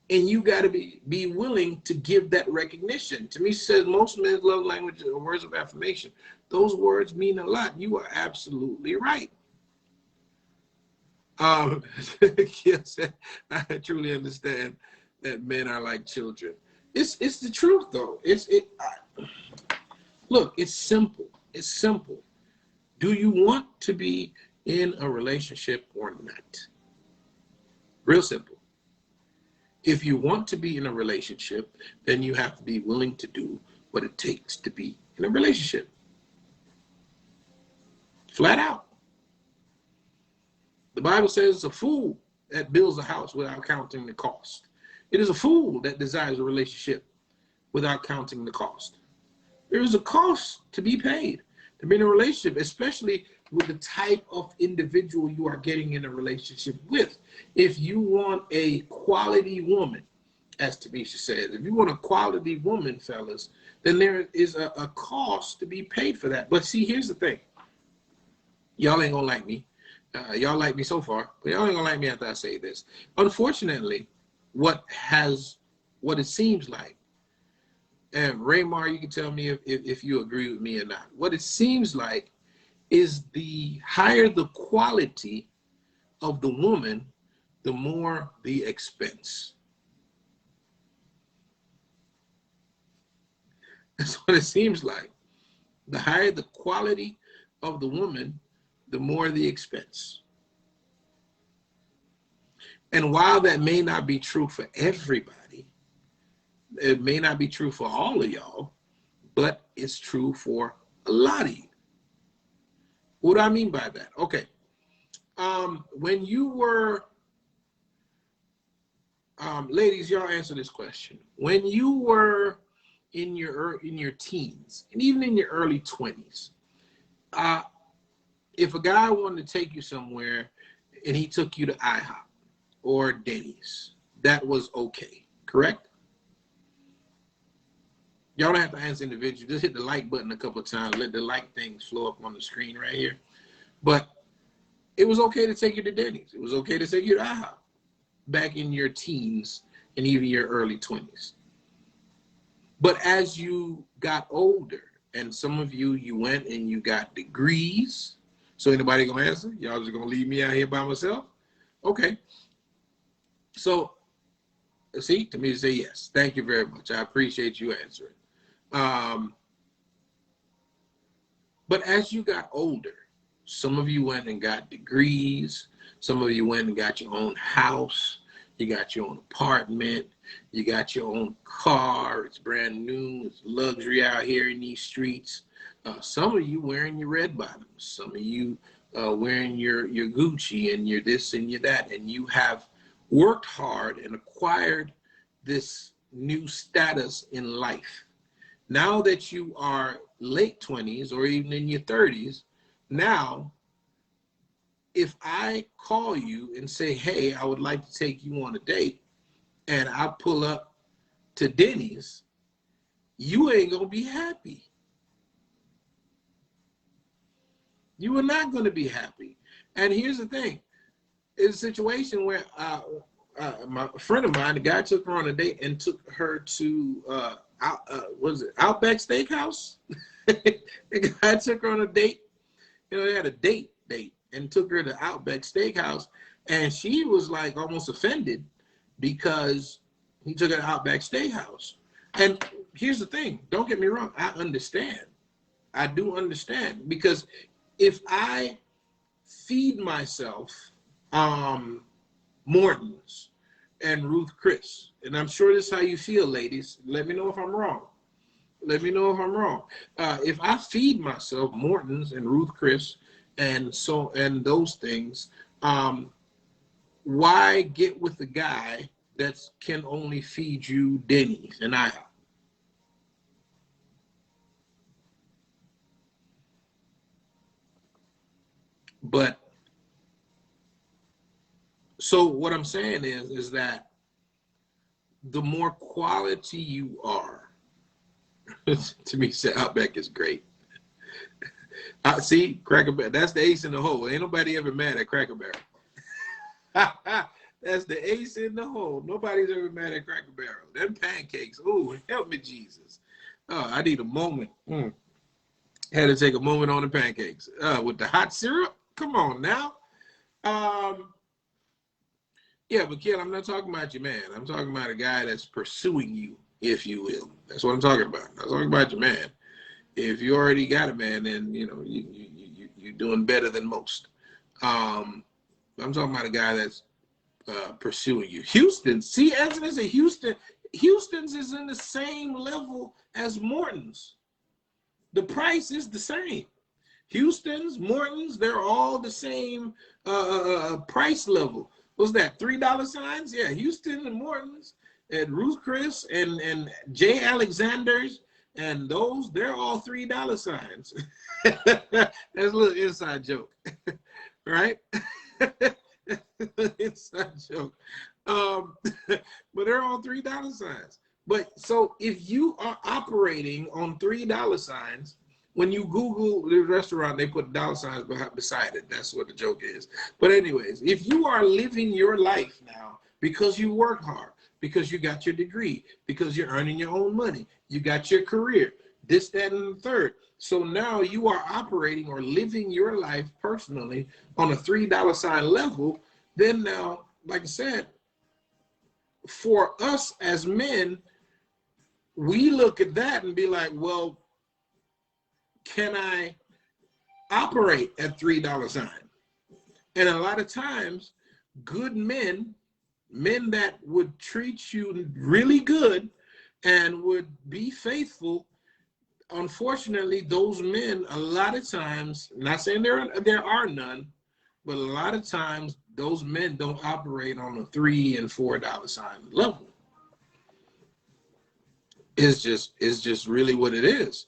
And you got to be willing to give that recognition. To me, says most men's love language are words of affirmation. Those words mean a lot. You are absolutely right. Yes, I truly understand that men are like children. It's the truth, though. Look, it's simple. It's simple. Do you want to be in a relationship or not? Real simple. If you want to be in a relationship, then you have to be willing to do what it takes to be in a relationship. Flat out. The Bible says it's a fool that builds a house without counting the cost. It is a fool that desires a relationship without counting the cost. There is a cost to be paid to be in a relationship, especially with the type of individual you are getting in a relationship with. If you want a quality woman, as Tamisha says, if you want a quality woman, fellas, then there is a cost to be paid for that. But see, here's the thing. Y'all ain't gonna like me. Y'all like me so far, but y'all ain't gonna like me after I say this. Unfortunately, what it seems like, and Raymar, you can tell me if you agree with me or not. What it seems like is the higher the quality of the woman, the more the expense. That's what it seems like. The higher the quality of the woman, the more the expense. And while that may not be true for everybody, it may not be true for all of y'all, but it's true for a lot of you. What do I mean by that? Okay. When you were, ladies, y'all answer this question. When you were in your teens and even in your early 20s, if a guy wanted to take you somewhere and he took you to IHOP or Denny's, that was okay, correct? Y'all don't have to answer individually. Just hit the like button a couple of times. Let the like things flow up on the screen right here. But it was okay to take you to Denny's. It was okay to take you to IHOP back in your teens and even your early 20s. But as you got older, and some of you went and you got degrees. So anybody gonna answer? Y'all just gonna leave me out here by myself? Okay. So, see, to me, say yes. Thank you very much. I appreciate you answering. But as you got older, some of you went and got degrees. Some of you went and got your own house. You got your own apartment. You got your own car. It's brand new. It's luxury out here in these streets. Some of you wearing your red bottoms. Some of you wearing your Gucci and your this and your that. And you have worked hard and acquired this new status in life. Now that you are late 20s or even in your 30s, now, if I call you and say, hey, I would like to take you on a date, and I pull up to Denny's, you ain't gonna be happy. You are not gonna be happy. And here's the thing. It's a situation where my friend of mine, the guy took her on a date and took her to was it Outback Steakhouse? The guy took her on a date. You know, they had a date and took her to Outback Steakhouse, and she was like almost offended because he took her to Outback Steakhouse. And here's the thing, don't get me wrong, I understand. I do understand, because if I feed myself Morton's and Ruth Chris, and I'm sure this is how you feel, ladies, let me know if I'm wrong. Let me know if I'm wrong. If I feed myself Morton's and Ruth Chris and those things, why get with the guy that can only feed you Denny's and IHOP? But so what I'm saying is that the more quality you are, to me, Outback is great. See, Cracker Barrel, that's the ace in the hole. Ain't nobody ever mad at Cracker Barrel. That's the ace in the hole. Nobody's ever mad at Cracker Barrel. Them pancakes, ooh, help me, Jesus. Oh, I need a moment. Had to take a moment on the pancakes. With the hot syrup, come on now. Yeah, but kid, I'm not talking about your man. I'm talking about a guy that's pursuing you, if you will. That's what I'm talking about. I'm not talking about your man. If you already got a man, then you know you're doing better than most. I'm talking about a guy that's pursuing you. Houston, see, Anthony said Houston's is in the same level as Morton's. The price is the same. Houston's, Morton's, they're all the same price level. What's that, $3 signs? Yeah, Houston and Morton's and Ruth Chris and J. Alexander's and those, they're all $3 signs. That's a little inside joke, right? Inside joke. But they're all $3 signs. But so if you are operating on $3 signs, when you Google the restaurant, they put dollar signs beside it. That's what the joke is. But anyways, if you are living your life now because you work hard, because you got your degree, because you're earning your own money, you got your career, this, that, and the third. So now you are operating or living your life personally on a $3 sign level. Then now, like I said, for us as men, we look at that and be like, well, can I operate at $3 sign? And a lot of times, good men that would treat you really good and would be faithful, unfortunately, those men, a lot of times, not saying there are none, but a lot of times those men don't operate on a $3 and $4 sign level. It's just really what it is.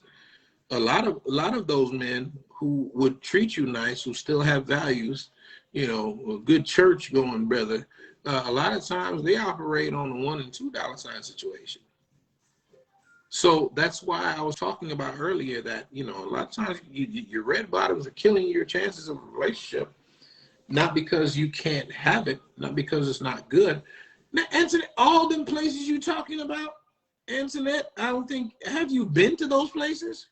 A lot of those men who would treat you nice, who still have values, you know, a good church going brother, a lot of times they operate on a $1 and $2 sign situation. So that's why I was talking about earlier that, you know, a lot of times your red bottoms are killing your chances of a relationship, not because you can't have it, not because it's not good. Now, Antoinette, all them places you talking about, Antoinette, I don't think, have you been to those places?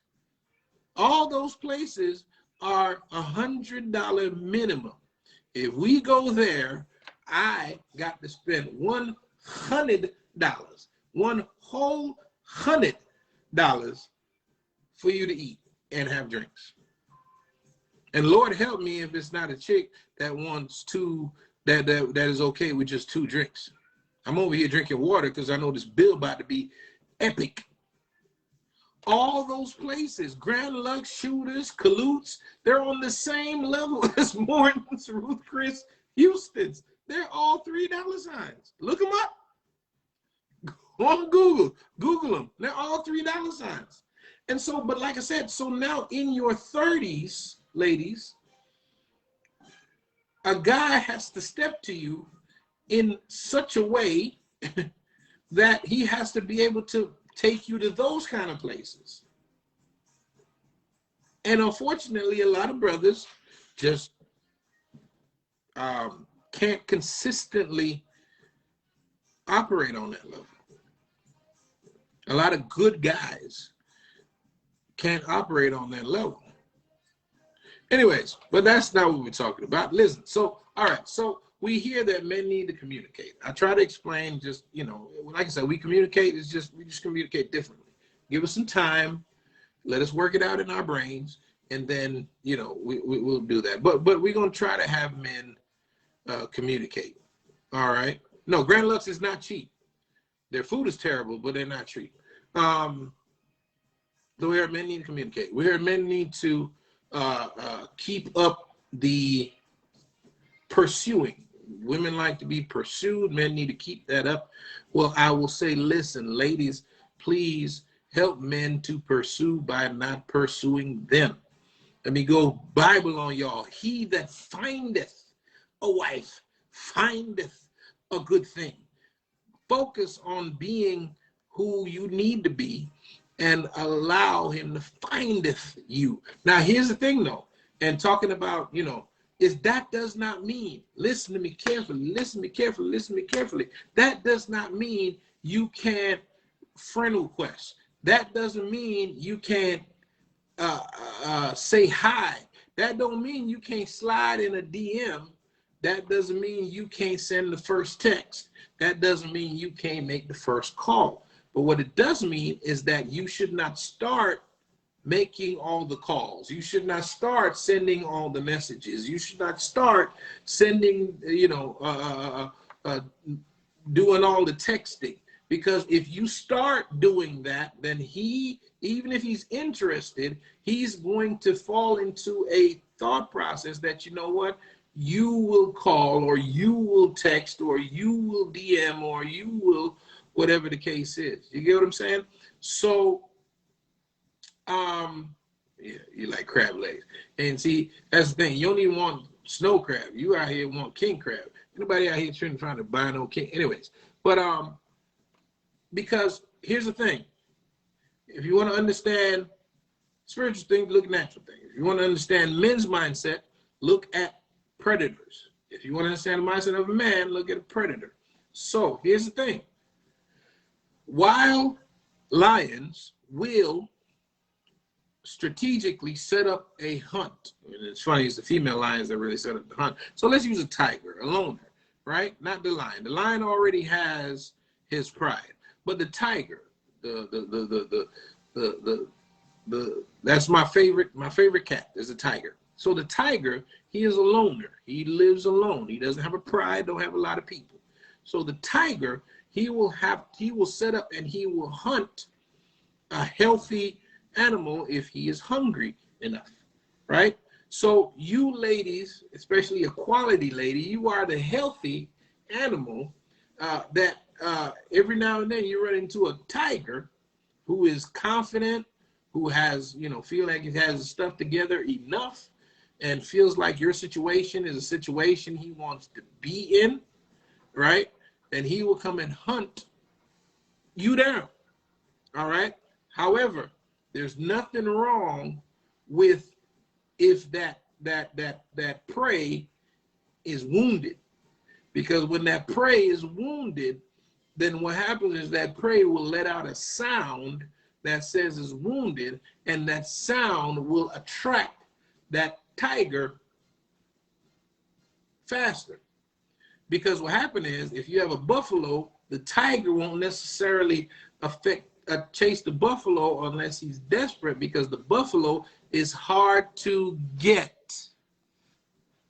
All those places are $100 minimum. If we go there, I got to spend $100, one whole $100 for you to eat and have drinks. And Lord help me if it's not a chick that wants that is okay with just 2 drinks. I'm over here drinking water because I know this bill about to be epic. All those places, Grand Lux, Shooters, Kalutes, they're on the same level as Morton's, Ruth Chris, Houston's. They're all $3 signs. Look them up. Go on Google them. They're all $3 signs. And so, but like I said, so now in your 30s, ladies, a guy has to step to you in such a way that he has to be able to take you to those kind of places. And unfortunately, a lot of brothers just can't consistently operate on that level. A lot of good guys can't operate on that level. Anyways, but that's not what we're talking about. Listen, so, all right, so we hear that men need to communicate. I try to explain just, you know, like I said, we communicate, we just communicate differently. Give us some time, let us work it out in our brains, and then, you know, we'll do that. But we're going to try to have men communicate, all right? No, Grand Lux is not cheap. Their food is terrible, but they're not cheap. So we heard men need to communicate. We heard men need to keep up the pursuing. Women like to be pursued. Men need to keep that up. Well, I will say, listen, ladies, please help men to pursue by not pursuing them. Let me go Bible on y'all. He that findeth a wife findeth a good thing. Focus on being who you need to be and allow him to findeth you. Now, here's the thing, though, and talking about, you know, is that does not mean, listen to me carefully, listen to me carefully, listen to me carefully. That does not mean you can't friend request. That doesn't mean you can't say hi. That don't mean you can't slide in a DM. That doesn't mean you can't send the first text. That doesn't mean you can't make the first call. But what it does mean is that you should not start making all the calls. You should not start sending all the messages. You should not start sending, you know, doing all the texting. Because if you start doing that, then he, even if he's interested, he's going to fall into a thought process that, you know what, you will call or you will text or you will DM or you will, whatever the case is. You get what I'm saying? So, yeah, you like crab legs. And see, that's the thing. You don't even want snow crab. You out here want king crab. Anybody out here trying to buy no king? Anyways, but because here's the thing. If you want to understand spiritual things, look at natural things. If you want to understand men's mindset, look at predators. If you want to understand the mindset of a man, look at a predator. So here's the thing. While lions will strategically set up a hunt, and it's funny, it's the female lions that really set up the hunt. So let's use a tiger, a loner, right? Not the lion. The lion already has his pride, but the tiger, that's my favorite cat is a tiger. So the tiger, he is a loner. He lives alone. He doesn't have a pride, don't have a lot of people. So the tiger, he will set up and he will hunt a healthy animal if he is hungry enough, right? So you ladies, especially a quality lady, you are the healthy animal that every now and then you run into a tiger who is confident, who has, you know, feel like he has his stuff together enough and feels like your situation is a situation he wants to be in, right? And he will come and hunt you down, all right? However, there's nothing wrong with if that prey is wounded, because when that prey is wounded, then what happens is that prey will let out a sound that says it's wounded, and that sound will attract that tiger faster. Because what happened is, if you have a buffalo, the tiger won't necessarily chase the buffalo unless he's desperate, because the buffalo is hard to get.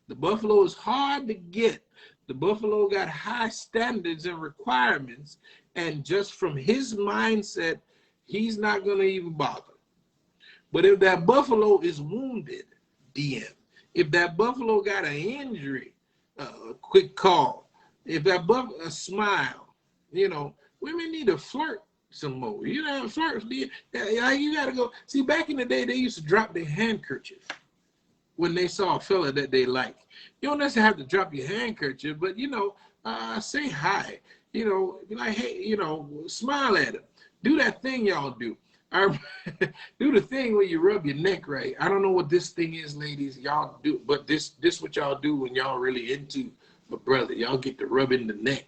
The buffalo is hard to get. The buffalo got high standards and requirements, and just from his mindset, he's not going to even bother. But if that buffalo is wounded, DM. If that buffalo got an injury, a quick call. If that buffalo, a smile. You know, women need to flirt some more. You know, flirt. You got to go. See, back in the day, they used to drop their handkerchief when they saw a fella that they like. You don't necessarily have to drop your handkerchief, but, you know, say hi. You know, be like, hey, you know, smile at him. Do that thing y'all do. Do the thing where you rub your neck right. I don't know what this thing is, ladies. Y'all do, but this what y'all do when y'all really into my brother. Y'all get to rub in the neck.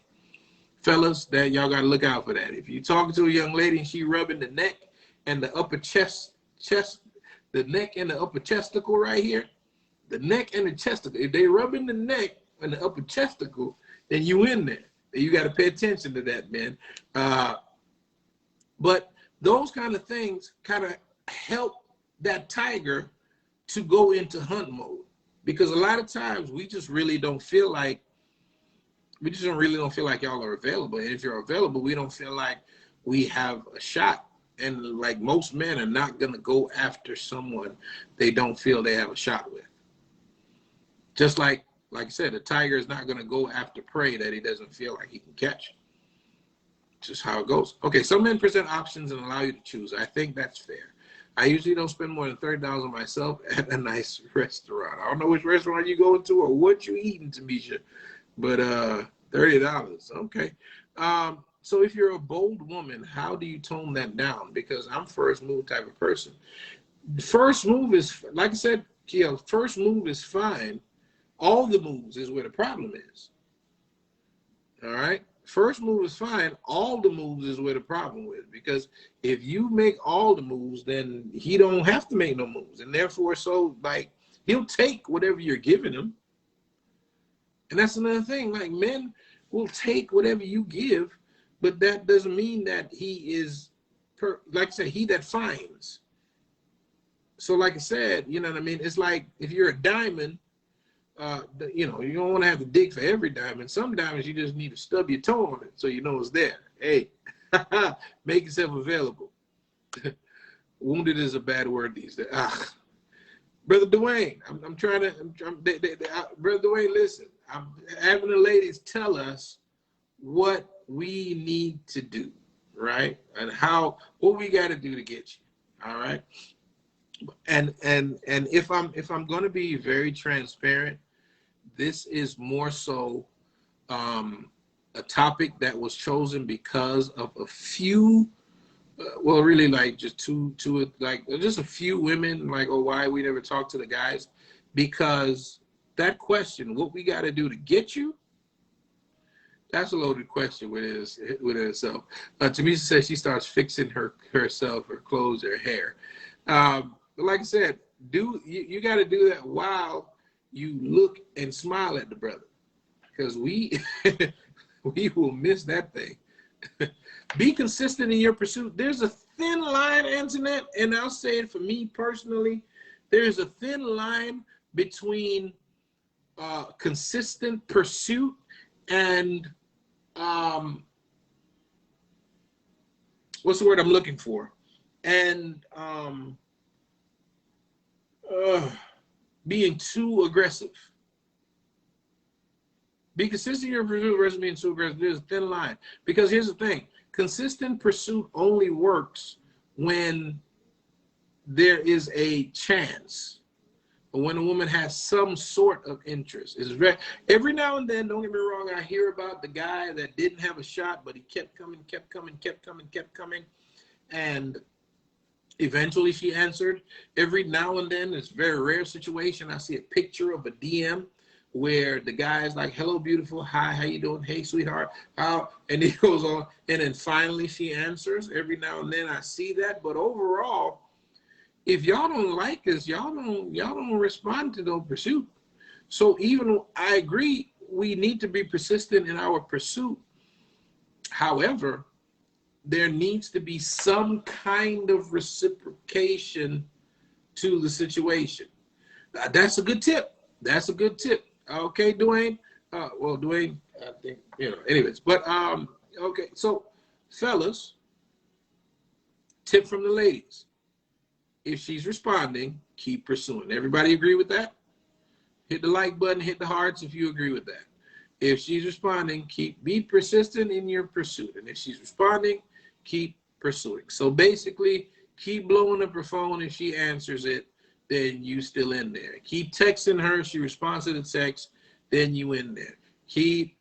Fellas, that y'all got to look out for that. If you talking to a young lady and she rubbing the neck and the upper chest, the neck and the upper chesticle right here, the neck and the chesticle, if they rubbing the neck and the upper chesticle, then you in there. You got to pay attention to that, man. But those kind of things kind of help that tiger to go into hunt mode, because a lot of times we just really don't feel like y'all are available. And if you're available, we don't feel like we have a shot. And like most men are not going to go after someone they don't feel they have a shot with. Just like I said, a tiger is not going to go after prey that he doesn't feel like he can catch. Just how it goes. Okay, some men present options and allow you to choose. I think that's fair. I usually don't spend more than $30 on myself at a nice restaurant. I don't know which restaurant you go to or what you eating, Tamisha, but $30. Okay. So if you're a bold woman, how do you tone that down? Because I'm first move type of person. First move is, like I said, Kia, first move is fine. All the moves is where the problem is. All right. First move is fine. All the moves is where the problem is, because if you make all the moves, then he don't have to make no moves, and therefore, so like he'll take whatever you're giving him. And that's another thing. Like, men will take whatever you give, but that doesn't mean that he is, like I said, he that finds. So, like I said, you know what I mean. It's like if you're a diamond. You know, you don't want to have to dig for every diamond. Some diamonds you just need to stub your toe on it so you know it's there. Hey, make yourself available. Wounded is a bad word these days. Brother Dwayne, I'm trying to, Brother Dwayne, listen, I'm having the ladies tell us what we need to do, right? And what we got to do to get you, all right? And if I'm going to be very transparent, this is more so a topic that was chosen because of a few, well, really like just just a few women, like, oh, why we never talk to the guys? Because that question, what we got to do to get you, that's a loaded question within itself. Tamisa says she starts fixing herself, her clothes, her hair. But like I said, you got to do that while you look and smile at the brother, because we will miss that thing. Be consistent in your pursuit. There's a thin line, Antoinette, and I'll say it for me personally. There's a thin line between consistent pursuit and what's the word I'm looking for? And being too aggressive. Be consistent in your pursuit versus being too aggressive. There's a thin line. Because here's the thing. Consistent pursuit only works when there is a chance, or when a woman has some sort of interest. Every now and then, don't get me wrong, I hear about the guy that didn't have a shot, but he kept coming, and eventually she answered. Every now and then, it's a very rare situation, I see a picture of a DM where the guy is like, hello, beautiful. Hi, how you doing? Hey, sweetheart. How? And he goes on. And then finally she answers. Every now and then I see that. But overall, if y'all don't like us, y'all don't respond to no pursuit. So even I agree, we need to be persistent in our pursuit. However, there needs to be some kind of reciprocation to the situation. That's a good tip. That's a good tip. Okay, Dwayne. Well, Dwayne, I think, anyways. But, okay. So, fellas, tip from the ladies. If she's responding, keep pursuing. Everybody agree with that? Hit the like button, hit the hearts if you agree with that. If she's responding, be persistent in your pursuit. And if she's responding, keep pursuing. So basically, keep blowing up her phone. If she answers it, then you still in there. Keep texting her. She responds to the text, then you in there. Keep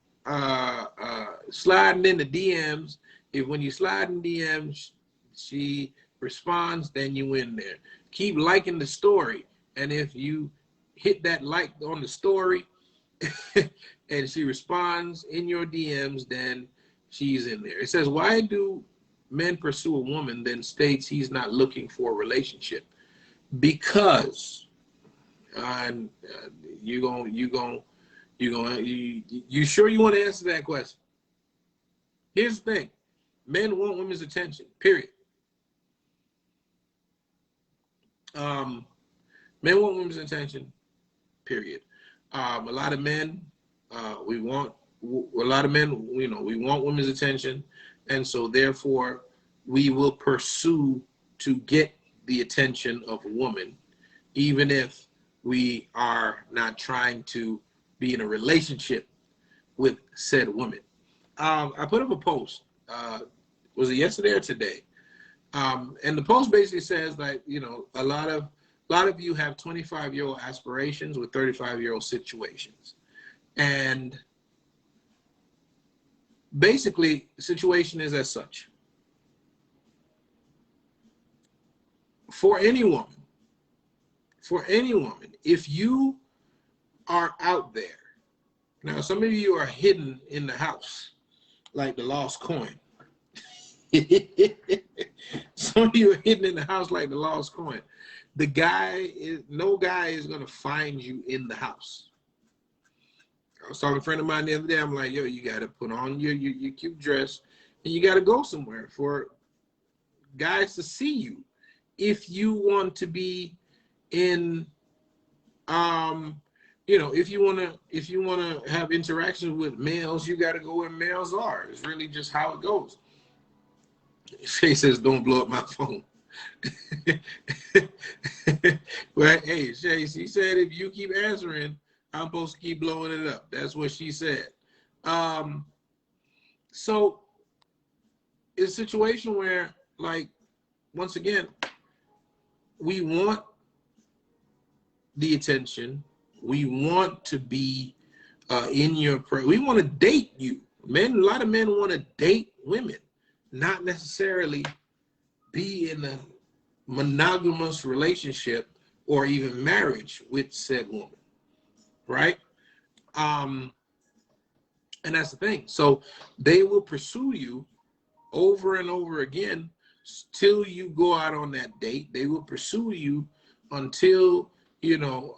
sliding in the DMs. If when you slide in DMs, she responds, then you in there. Keep liking the story. And if you hit that like on the story and she responds in your DMs, then She's in there. It says, why do men pursue a woman then states he's not looking for a relationship? Because you sure you want to answer that question? Here's the thing. Men want women's attention, period. Men want women's attention, period. A lot of men, we want women's attention, and so therefore we will pursue to get the attention of a woman, even if we are not trying to be in a relationship with said woman. I put up a post, was it yesterday or today? And the post basically says that, a lot of you have 25-year-old aspirations with 35-year-old situations. And basically, the situation is as such. For any woman, if you are out there, now some of you are hidden in the house like the lost coin. Some of you are hidden in the house like the lost coin. No guy is going to find you in the house. I was talking to a friend of mine the other day. I'm like, yo, you got to put on your cute dress and you got to go somewhere for guys to see you. If you want to be in, if you want to have interactions with males, you got to go where males are. It's really just how it goes. Shay says, don't blow up my phone. Well, hey, Shay, she said if you keep answering, I'm supposed to keep blowing it up. That's what she said. So it's a situation where, like, once again, we want the attention. We want to be in your prayer. We want to date you. Men, a lot of men want to date women, not necessarily be in a monogamous relationship or even marriage with said woman, right? And that's the thing. So they will pursue you over and over again till you go out on that date. They will pursue you until y'all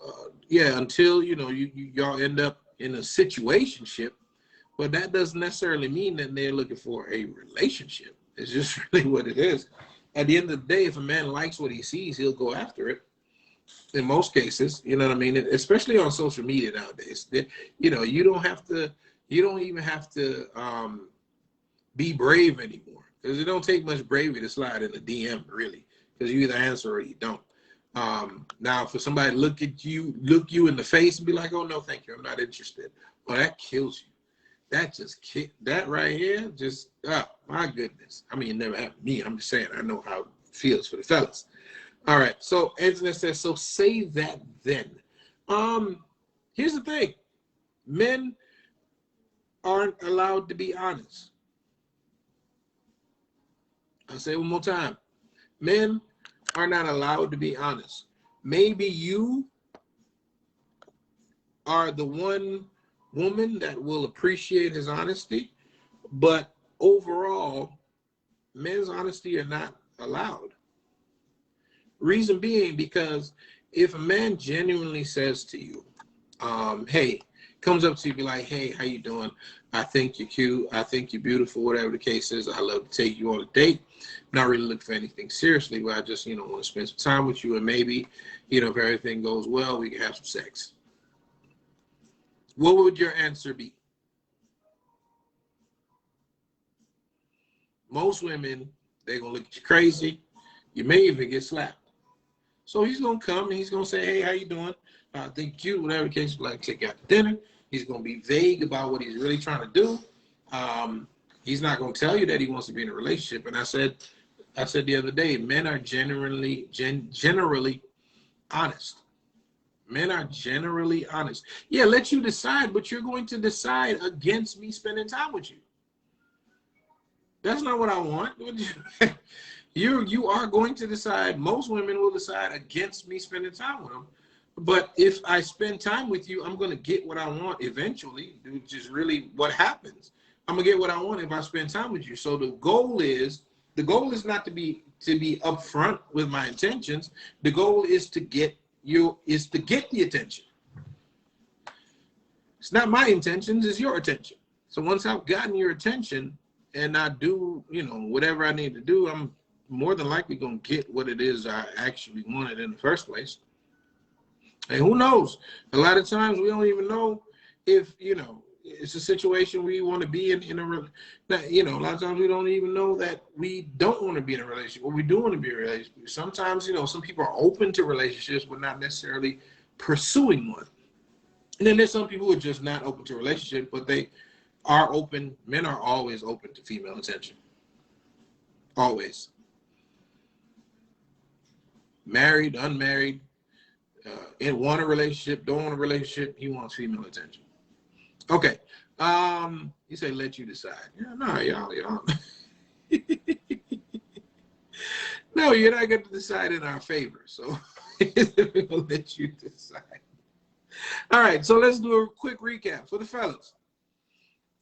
end up in a situationship. But that doesn't necessarily mean that they're looking for a relationship. It's just really what it is. At the end of the day, if a man likes what he sees, he'll go after it. In most cases, you know what I mean? Especially on social media nowadays. You don't even have to be brave anymore. Because it don't take much bravery to slide in the DM, really. Because you either answer or you don't. Now, for somebody to look you in the face and be like, oh, no, thank you, I'm not interested. Well, that kills you. That right here, oh, my goodness. I mean, it never happened to me. I'm just saying, I know how it feels for the fellas. All right, so Anthony says, so say that then. Here's the thing. Men aren't allowed to be honest. I'll say it one more time. Men are not allowed to be honest. Maybe you are the one woman that will appreciate his honesty, but overall, men's honesty are not allowed. Reason being, because if a man genuinely says to you, hey, comes up to you, be like, hey, how you doing? I think you're cute. I think you're beautiful, whatever the case is. I love to take you on a date. Not really looking for anything seriously, but I just, want to spend some time with you. And maybe, if everything goes well, we can have some sex. What would your answer be? Most women, they're going to look at you crazy. You may even get slapped. So he's going to come and he's going to say, hey, how you doing? I think cute, whatever the case, like take you out to dinner. He's going to be vague about what he's really trying to do. He's not going to tell you that he wants to be in a relationship. And I said the other day, men are generally honest. Men are generally honest. Yeah, let you decide, but you're going to decide against me spending time with you. That's not what I want. You are going to decide. Most women will decide against me spending time with them. But if I spend time with you, I'm going to get what I want eventually, which is really what happens. I'm gonna get what I want if I spend time with you. So the goal is not to be upfront with my intentions. The goal is to get the attention. It's not my intentions, it's your attention. So once I've gotten your attention and I do, whatever I need to do, I'm more than likely gonna get what it is I actually wanted in the first place. And who knows? A lot of times we don't even know if, it's a situation we want to be in a a lot of times we don't even know that we don't want to be in a relationship, or we do want to be in a relationship. Sometimes, some people are open to relationships but not necessarily pursuing one. And then there's some people who are just not open to relationships, but they are open. Men are always open to female attention. Always. Married, unmarried, want a relationship, don't want a relationship, he wants female attention. Okay. You say let you decide. Yeah, no, y'all. No, you're not going to decide in our favor. So we'll let you decide. All right, so let's do a quick recap for the fellas.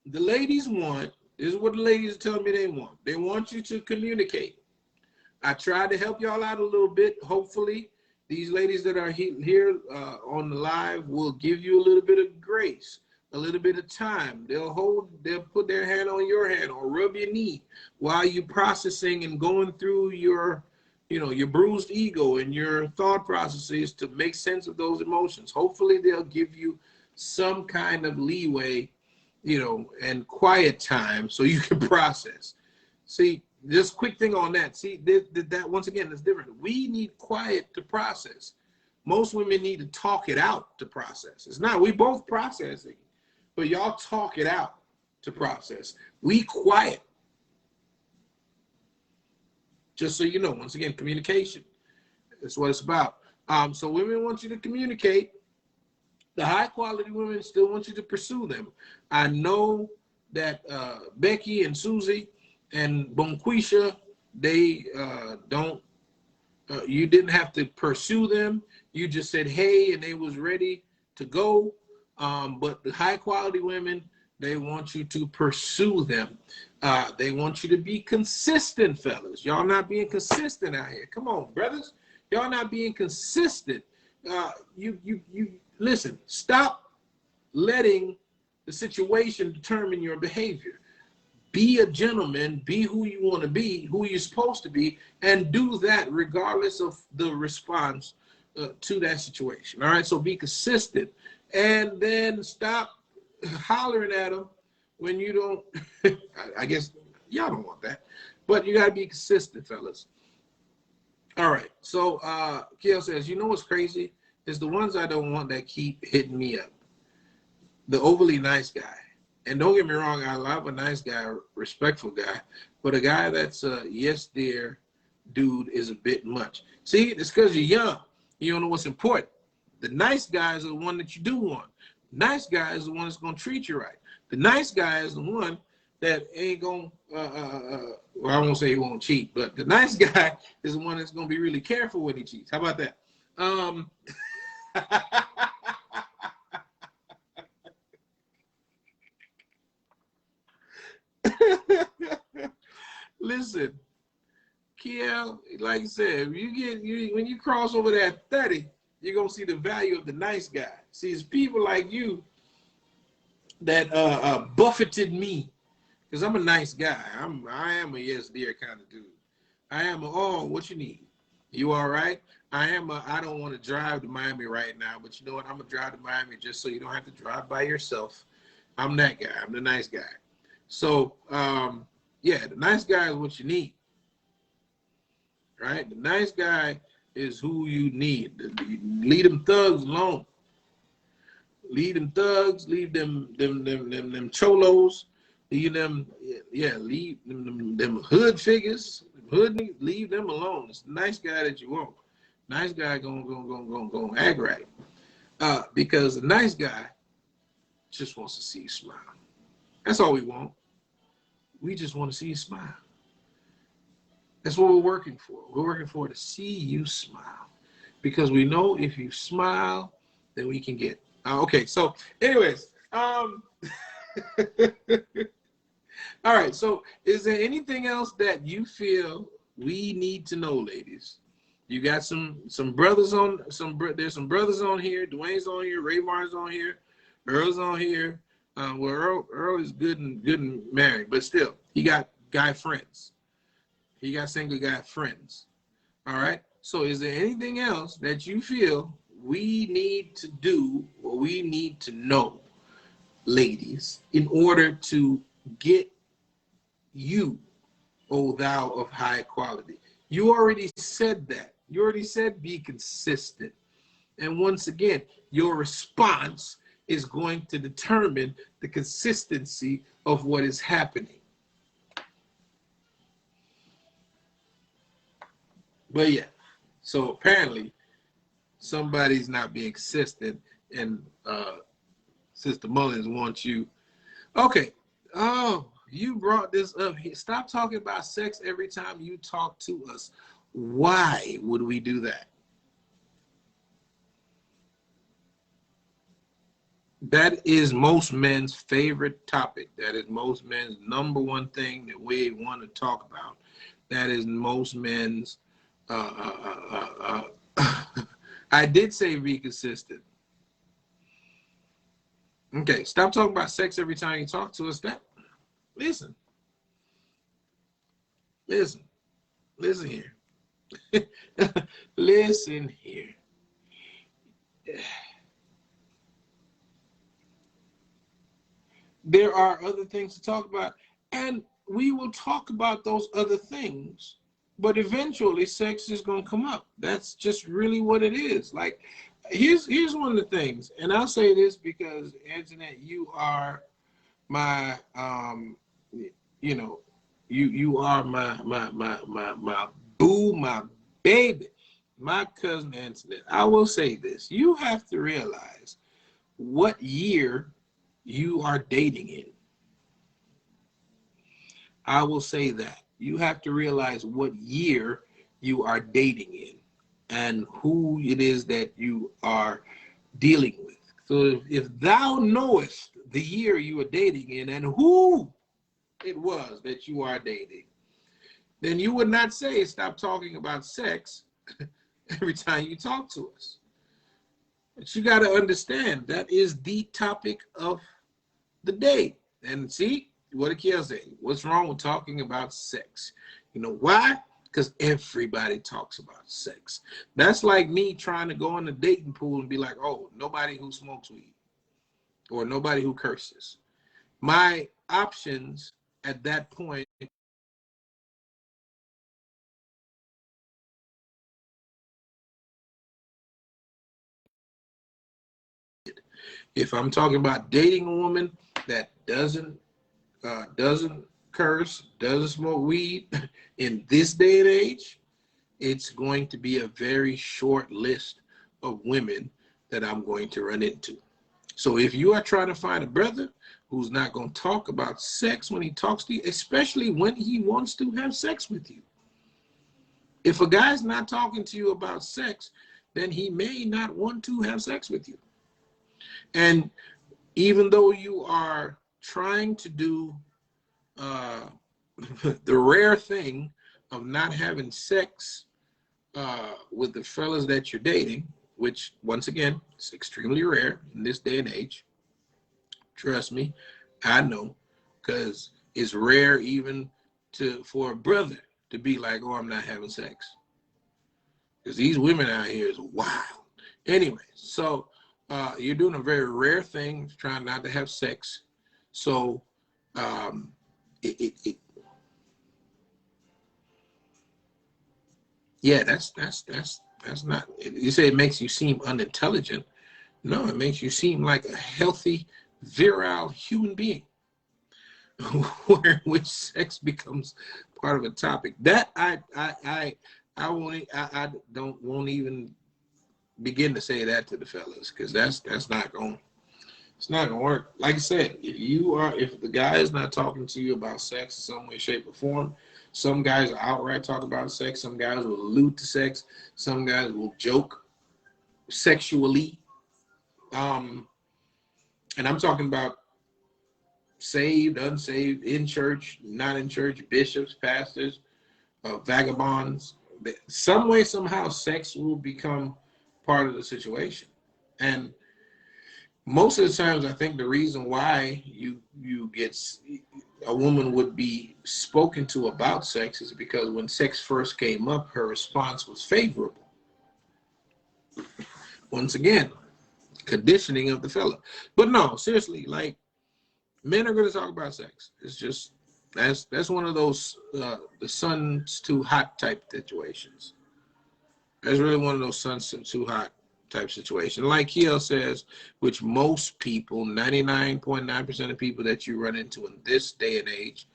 The ladies this is what the ladies are telling me they want. They want you to communicate. I tried to help y'all out a little bit. Hopefully, these ladies that are here on the live will give you a little bit of grace, a little bit of time. They'll put their hand on your hand or rub your knee while you're processing and going through your bruised ego and your thought processes to make sense of those emotions. Hopefully they'll give you some kind of leeway, and quiet time so you can process. See, just quick thing on that. See, that once again is different. We need quiet to process. Most women need to talk it out to process. It's not, we both processing, but y'all talk it out to process. We quiet. Just so you know, once again, communication. That's what it's about. So women want you to communicate. The high quality women still want you to pursue them. I know that Becky and Susie and Bonquisha, they you didn't have to pursue them. You just said, hey, and they was ready to go. But the high quality women, they want you to pursue them. They want you to be consistent, fellas. Y'all not being consistent out here. Come on, brothers. Y'all not being consistent. You listen, stop letting the situation determine your behavior. Be a gentleman, be who you want to be, who you're supposed to be, and do that regardless of the response to that situation. All right, so be consistent. And then stop hollering at them when you don't. I guess y'all don't want that, but you got to be consistent, fellas. All right, so Kiel says, what's crazy? It's the ones I don't want that keep hitting me up. The overly nice guy. And don't get me wrong, I love a nice guy, respectful guy, but a guy that's a yes dear dude is a bit much. See, it's because you're young. You don't know what's important. The nice guy is the one that you do want. Nice guy is the one that's going to treat you right. The nice guy is the one that ain't going to, well, I won't say he won't cheat, but the nice guy is the one that's going to be really careful when he cheats. How about that? Listen, Kiel, like I said, when you cross over that 30, you're gonna see the value of the nice guy. See, it's people like you that buffeted me, because I'm a nice guy. I am a yes dear kind of dude. I am what you need? You all right? I don't want to drive to Miami right now, but you know what? I'm gonna drive to Miami just so you don't have to drive by yourself. I'm that guy. I'm the nice guy. So yeah, the nice guy is what you need. Right? The nice guy is who you need. Leave them thugs alone. Leave them thugs, leave them cholos, leave them, leave them hood figures, leave them alone. It's the nice guy that you want. Nice guy gonna act right. Because the nice guy just wants to see you smile. That's all we want. We just want to see you smile. That's what we're working for. We're working for to see you smile. Because we know if you smile, then we can get. Okay, so anyways, All right. So, is there anything else that you feel we need to know, ladies? You got some brothers on There's some brothers on here. Dwayne's on here. Rayvar's on here. Earl's on here. Well, Earl is good and married, but still, he got guy friends. He got single guy friends. All right. So, is there anything else that you feel we need to do or we need to know, ladies, in order to get you, O thou of high quality? You already said that. You already said be consistent. And once again, your response is going to determine the consistency of what is happening. But yeah, so apparently somebody's not being consistent, and Sister Mullins wants you. Okay. Oh, you brought this up here. Stop talking about sex every time you talk to us. Why would we do that? That is most men's favorite topic. That is most men's number one thing that we want to talk about. That is most men's. I did say be consistent. Okay, stop talking about sex every time you talk to us. Listen here. Listen here. There are other things to talk about, and we will talk about those other things, but eventually sex is going to come up. That's just really what it is. Like, here's one of the things, and I'll say this because, Antoinette, you are my you are my boo, my baby, my cousin Antoinette. I will say this: you have to realize what year you are dating in. I will say that you have to realize what year you are dating in and who it is that you are dealing with. So if thou knowest the year you are dating in and who it was that you are dating, then you would not say stop talking about sex every time you talk to us. But you got to understand that is the topic of the day. And see what Akil said. What's wrong with talking about sex? You know why? Because everybody talks about sex. That's like me trying to go in the dating pool and be like, oh, nobody who smokes weed or nobody who curses. My options at that point, if I'm talking about dating a woman that doesn't curse, doesn't smoke weed, in this day and age, it's going to be a very short list of women that I'm going to run into. So if you are trying to find a brother who's not going to talk about sex when he talks to you, especially when he wants to have sex with you. If a guy's not talking to you about sex, then he may not want to have sex with you. And even though you are trying to do the rare thing of not having sex with the fellas that you're dating, which once again is extremely rare in this day and age. Trust me, I know, because it's rare even for a brother to be like, oh, I'm not having sex. Because these women out here is wild. Anyway, so you're doing a very rare thing, trying not to have sex. So yeah, that's not. You say it makes you seem unintelligent. No, it makes you seem like a healthy, virile human being, where which sex becomes part of a topic that I won't even begin to say that to the fellas, because it's not going to work. Like I said, if the guy is not talking to you about sex in some way, shape, or form, some guys will outright talk about sex. Some guys will allude to sex. Some guys will joke sexually. And I'm talking about saved, unsaved, in church, not in church, bishops, pastors, vagabonds. Some way, somehow, sex will become part of the situation. And most of the times, I think the reason why you get a woman would be spoken to about sex is because when sex first came up, her response was favorable. Once again, conditioning of the fella. But no, seriously, like, men are going to talk about sex. It's just that's one of those the sun's too hot type situations. That's really one of those sun's too hot type situations. Like Kiel says, which most people, 99.9% of people that you run into in this day and age,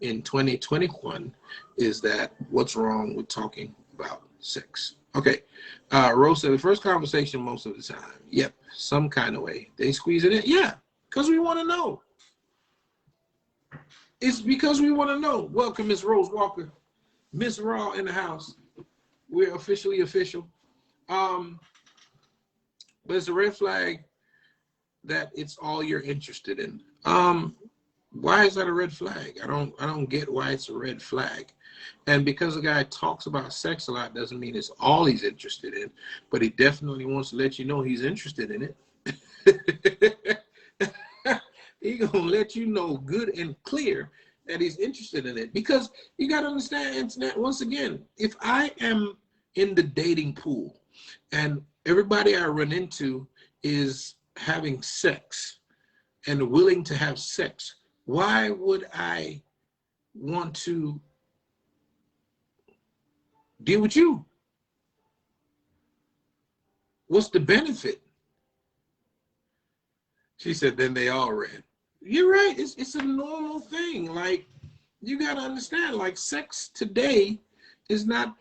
in 2021, is that what's wrong with talking about sex? Okay, Rose said the first conversation most of the time. Yep, some kind of way. They squeeze it in. Yeah, because we want to know. It's because we want to know. Welcome, Miss Rose Walker. Miss Raw in the house. We're officially official. But it's a red flag that it's all you're interested in. Why is that a red flag? I don't get why it's a red flag. And because a guy talks about sex a lot doesn't mean it's all he's interested in, but he definitely wants to let you know he's interested in it. He gonna let you know good and clear that he's interested in it. Because you gotta understand, internet, once again, if I am in the dating pool and everybody I run into is having sex and willing to have sex, why would I want to deal with you? What's the benefit? She said, then they all ran. You're right. It's a normal thing. Like, you got to understand, like, sex today is not,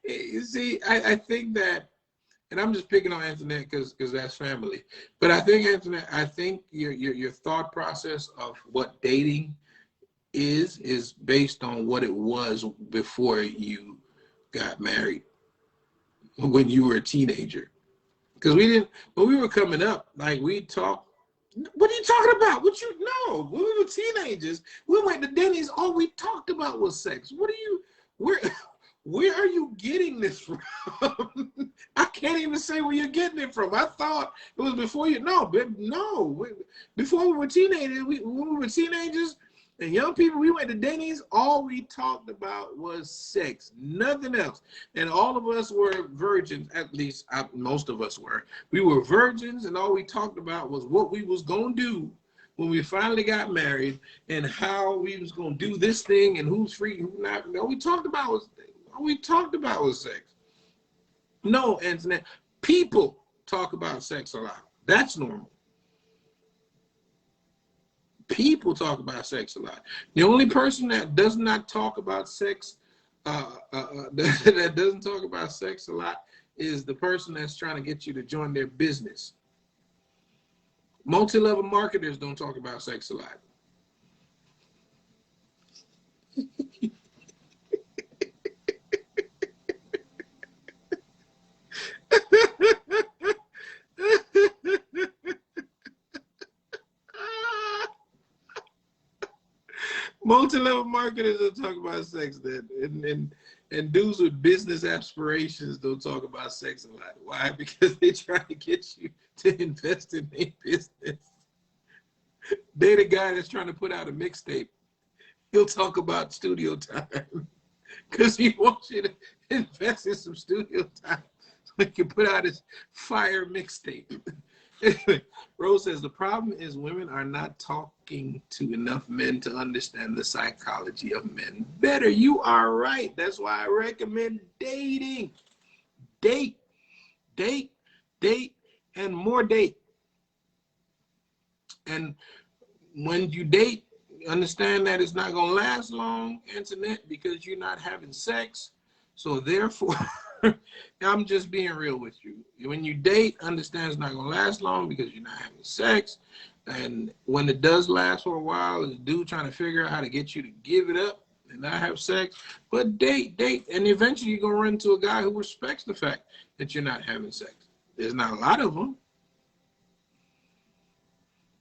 you see, I think that, and I'm just picking on Antoinette because that's family. But I think, Antoinette, I think your thought process of what dating is based on what it was before you got married, when you were a teenager. Because when we were coming up, like, we talked. What are you talking about? What you know? When we were teenagers, we went to Denny's. All we talked about was sex. Where are you getting this from? I can't even say where you're getting it from. I thought it was before you. No, but no. Before we were teenagers, when we were teenagers and young people, we went to Denny's. All we talked about was sex, nothing else. And all of us were virgins. At least most of us were. We were virgins, and all we talked about was what we was gonna do when we finally got married, and how we was gonna do this thing, and who's free, and who not. All we talked about was sex. No, Antoinette, people talk about sex a lot. That's normal. People talk about sex a lot. The only person that does not talk about sex, that doesn't talk about sex a lot, is the person that's trying to get you to join their business. Multi-level marketers don't talk about sex a lot. Multi-level marketers don't talk about sex then, and dudes with business aspirations don't talk about sex a lot. Why? Because they try to get you to invest in their business. They the guy that's trying to put out a mixtape. He'll talk about studio time because he wants you to invest in some studio time so he can put out his fire mixtape. Rose says the problem is women are not talking to enough men to understand the psychology of men better. You are right. That's why I recommend dating. Date, and more date. And when you date, understand that it's not going to last long, Internet, because you're not having sex. So therefore, I'm just being real with you. When you date, understand it's not going to last long because you're not having sex. And when it does last for a while, it's a dude trying to figure out how to get you to give it up and not have sex. But date. And eventually you're going to run into a guy who respects the fact that you're not having sex. There's not a lot of them.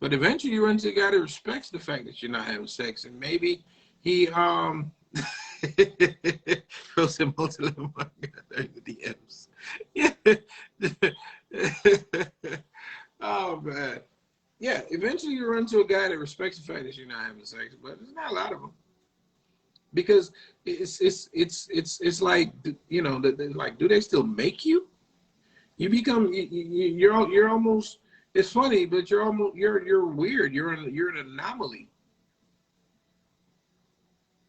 But eventually you run into a guy that respects the fact that you're not having sex, and maybe he Rose and multi-level marketing the DMs. Yeah. Oh man. Yeah, eventually you run into a guy that respects the fact that you're not having sex, but there's not a lot of them. Because it's like, you know, like, do they still make you? You become you're almost, it's funny, but you're almost you're weird. You're an anomaly.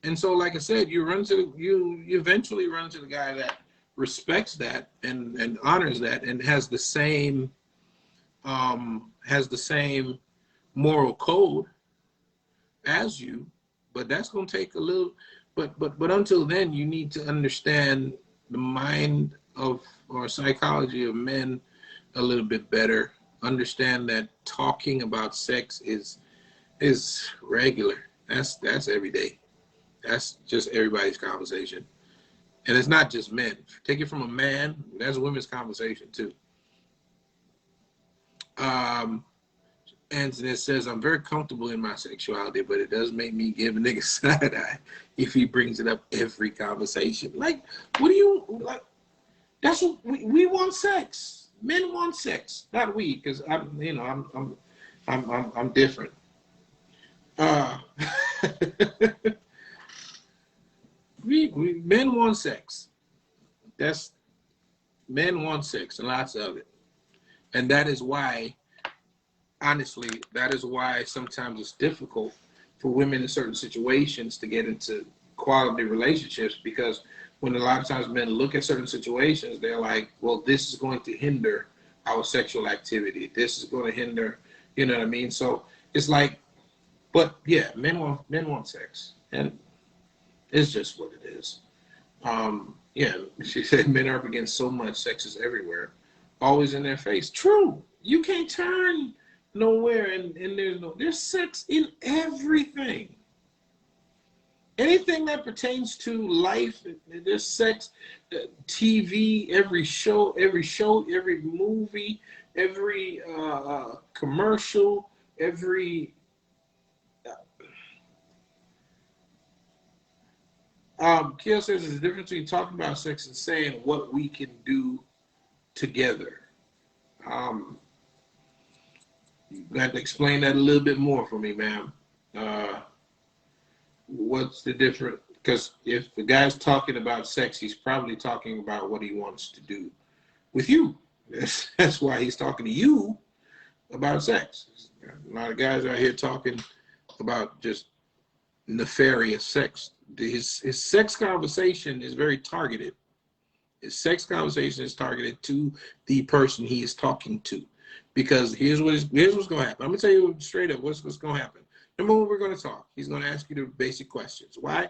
And so, like I said, you eventually run into the guy that respects that and honors that and has the same moral code as you, but that's going to take a little. But until then, you need to understand the mind of or psychology of men a little bit better. Understand that talking about sex is regular. That's every day. That's just everybody's conversation. And it's not just men. Take it from a man, that's a women's conversation too. And it says, I'm very comfortable in my sexuality, but it does make me give a nigga side eye if he brings it up every conversation. Like, what do you, like, that's what we want sex. Men want sex, not we, because I'm different. Men want sex. Men want sex and lots of it. And that is why, honestly, that is why sometimes it's difficult for women in certain situations to get into quality relationships, because when a lot of times men look at certain situations, they're like, well, this is going to hinder our sexual activity. This is going to hinder, you know what I mean? So it's like, but yeah, men want sex. And it's just what it is. Yeah, she said men are up against so much, sex is everywhere, always in their face. True. You can't turn nowhere and there's sex in everything. Anything that pertains to life, there's sex. TV, every show, every movie, every commercial, every Kiel says there's a difference between talking about sex and saying what we can do together. You have to explain that a little bit more for me, ma'am. What's the difference? Because if the guy's talking about sex, he's probably talking about what he wants to do with you. That's why he's talking to you about sex. A lot of guys out here talking about just nefarious sex. His sex conversation is very targeted. His sex conversation is targeted to the person he is talking to. Because here's what's going to happen. I'm going to tell you straight up what's going to happen. Number one, we're going to talk. He's going to ask you the basic questions. Why?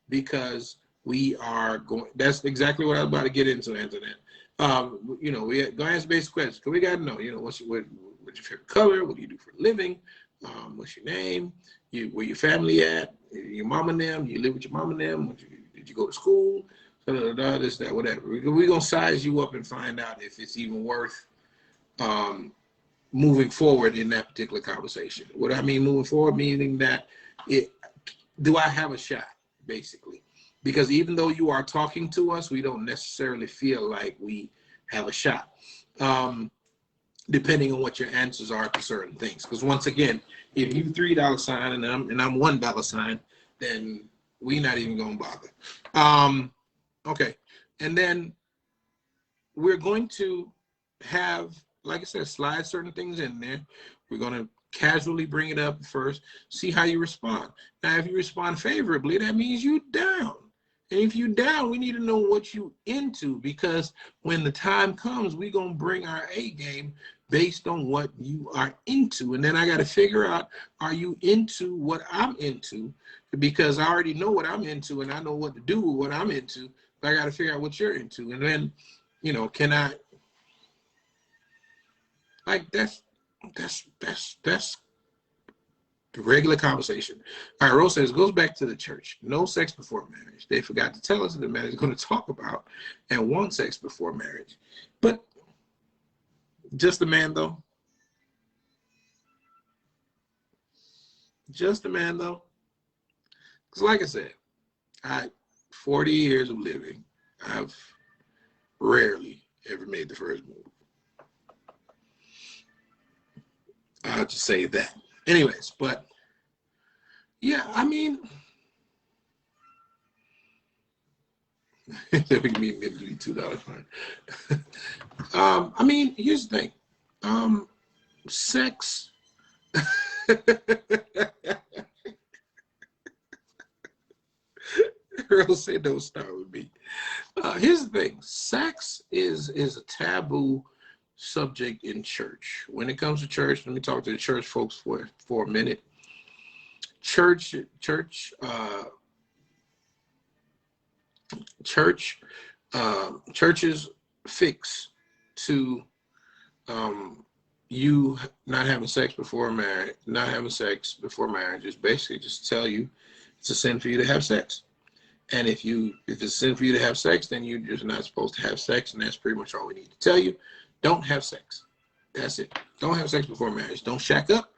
Because we are going, that's exactly what I was about to get into, Antoinette. You know, we going to ask basic questions. Because we got to know, you know, what's your favorite color? What do you do for a living? What's your name? Where your family at? Your mom and them? You live with your mom and them? Did you go to school? This, that, whatever. We're going to size you up and find out if it's even worth moving forward in that particular conversation. What I mean moving forward, meaning that do I have a shot, basically? Because even though you are talking to us, we don't necessarily feel like we have a shot, depending on what your answers are to certain things. Because once again, if you $3 sign and I'm $1 sign, then we not even gonna bother. Okay, and then we're going to have, like I said, slide certain things in there. We're going to casually bring it up first, see how you respond. Now, if you respond favorably, that means you down. And if you down, we need to know what you into, because when the time comes, we're going to bring our A game based on what you are into. And then I got to figure out, are you into what I'm into? Because I already know what I'm into and I know what to do with what I'm into. But I got to figure out what you're into. And then, you know, can I, like, that's the regular conversation. All right, Rose says, goes back to the church. No sex before marriage. They forgot to tell us that the man is going to talk about and want sex before marriage. But just the man, though. Just a man, though. Because like I said, 40 years of living, I've rarely ever made the first move. I'll just say that. Anyways, but yeah, I mean, that would be maybe $2 fine. I mean, here's the thing. Sex. Earl said, "Don't start with me." Here's the thing. Sex is a taboo subject in church. When it comes to church, let me talk to the church folks for a minute. Churches fix to you not having sex before marriage, is basically just tell you it's a sin for you to have sex. And if it's a sin for you to have sex, then you're just not supposed to have sex, and that's pretty much all we need to tell you. Don't have sex. That's it. Don't have sex before marriage. Don't shack up.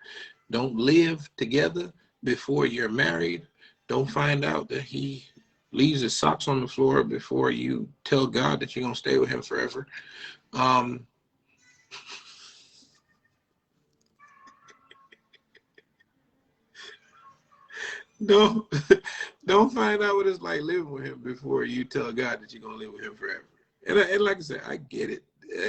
Don't live together before you're married. Don't find out that he leaves his socks on the floor before you tell God that you're going to stay with him forever. Don't find out what it's like living with him before you tell God that you're going to live with him forever. And like I said, I get it.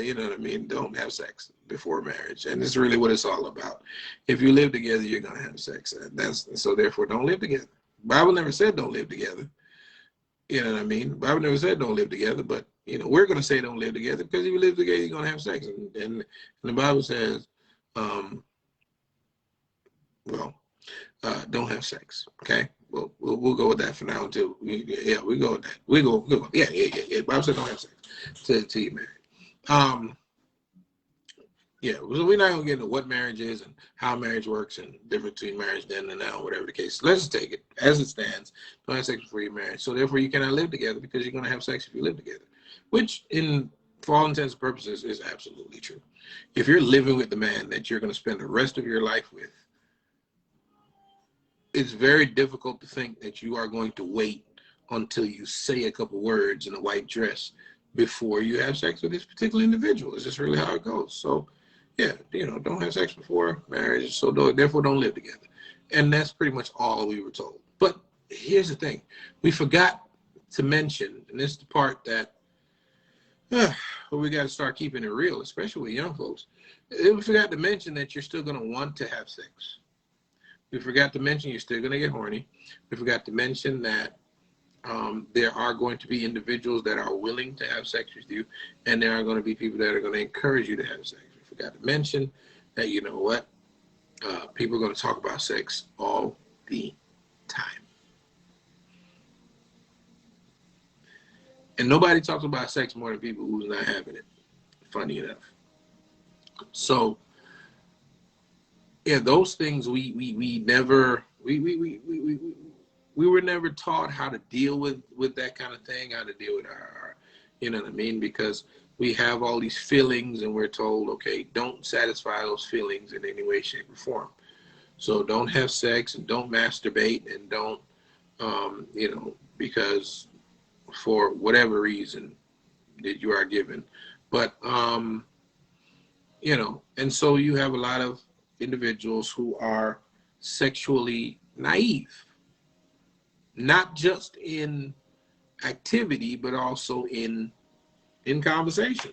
You know what I mean? Don't have sex before marriage. And it's really what it's all about. If you live together, you're going to have sex. So therefore, don't live together. Bible never said don't live together. You know what I mean? Bible never said don't live together, but we're going to say don't live together because if you live together, you're going to have sex. And the Bible says, don't have sex. Okay, we'll go with that for now until we go with that. We go. Yeah. Bible said don't have sex till you're married. Yeah, so we're not gonna get into what marriage is and how marriage works and the difference between marriage then and now, whatever the case. Let's just take it as it stands. Don't have sex before you're married. So therefore, you cannot live together because you're gonna have sex if you live together, which, for all intents and purposes, is absolutely true. If you're living with the man that you're gonna spend the rest of your life with, it's very difficult to think that you are going to wait until you say a couple words in a white dress before you have sex with this particular individual. It's just really how it goes. So, yeah, don't have sex before marriage, so therefore don't live together. And that's pretty much all we were told. But here's the thing. We forgot to mention, and this is the part that we got to start keeping it real, especially with young folks. We forgot to mention that you're still going to want to have sex. We forgot to mention you're still going to get horny. We forgot to mention that there are going to be individuals that are willing to have sex with you, and there are going to be people that are going to encourage you to have sex. We forgot to mention that, people are going to talk about sex all the time. And nobody talks about sex more than people who's not having it, funny enough. So, yeah, those things we were never taught how to deal with that kind of thing, how to deal with our you know what I mean? Because we have all these feelings and we're told, okay, don't satisfy those feelings in any way, shape, or form. So don't have sex and don't masturbate and don't, because for whatever reason that you are given. But, and so you have a lot of individuals who are sexually naive, not just in activity, but also in conversation.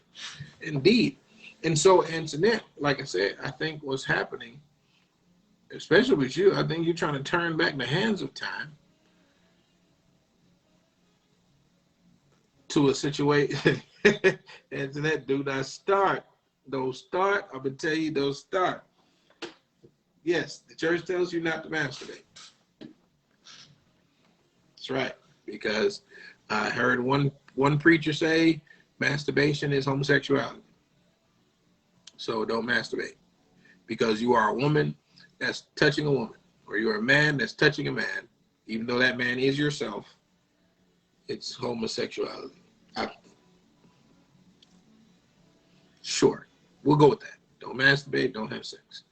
Indeed. And so, Antoinette, like I said, I think what's happening, especially with you, I think you're trying to turn back the hands of time to a situation. Antoinette, do not start. Don't start. I'm going to tell you, don't start. Yes, the church tells you not to masturbate. That's right. Because I heard one preacher say masturbation is homosexuality. So don't masturbate. Because you are a woman that's touching a woman, or you're a man that's touching a man, even though that man is yourself, it's homosexuality. Sure, we'll go with that. Don't masturbate, don't have sex.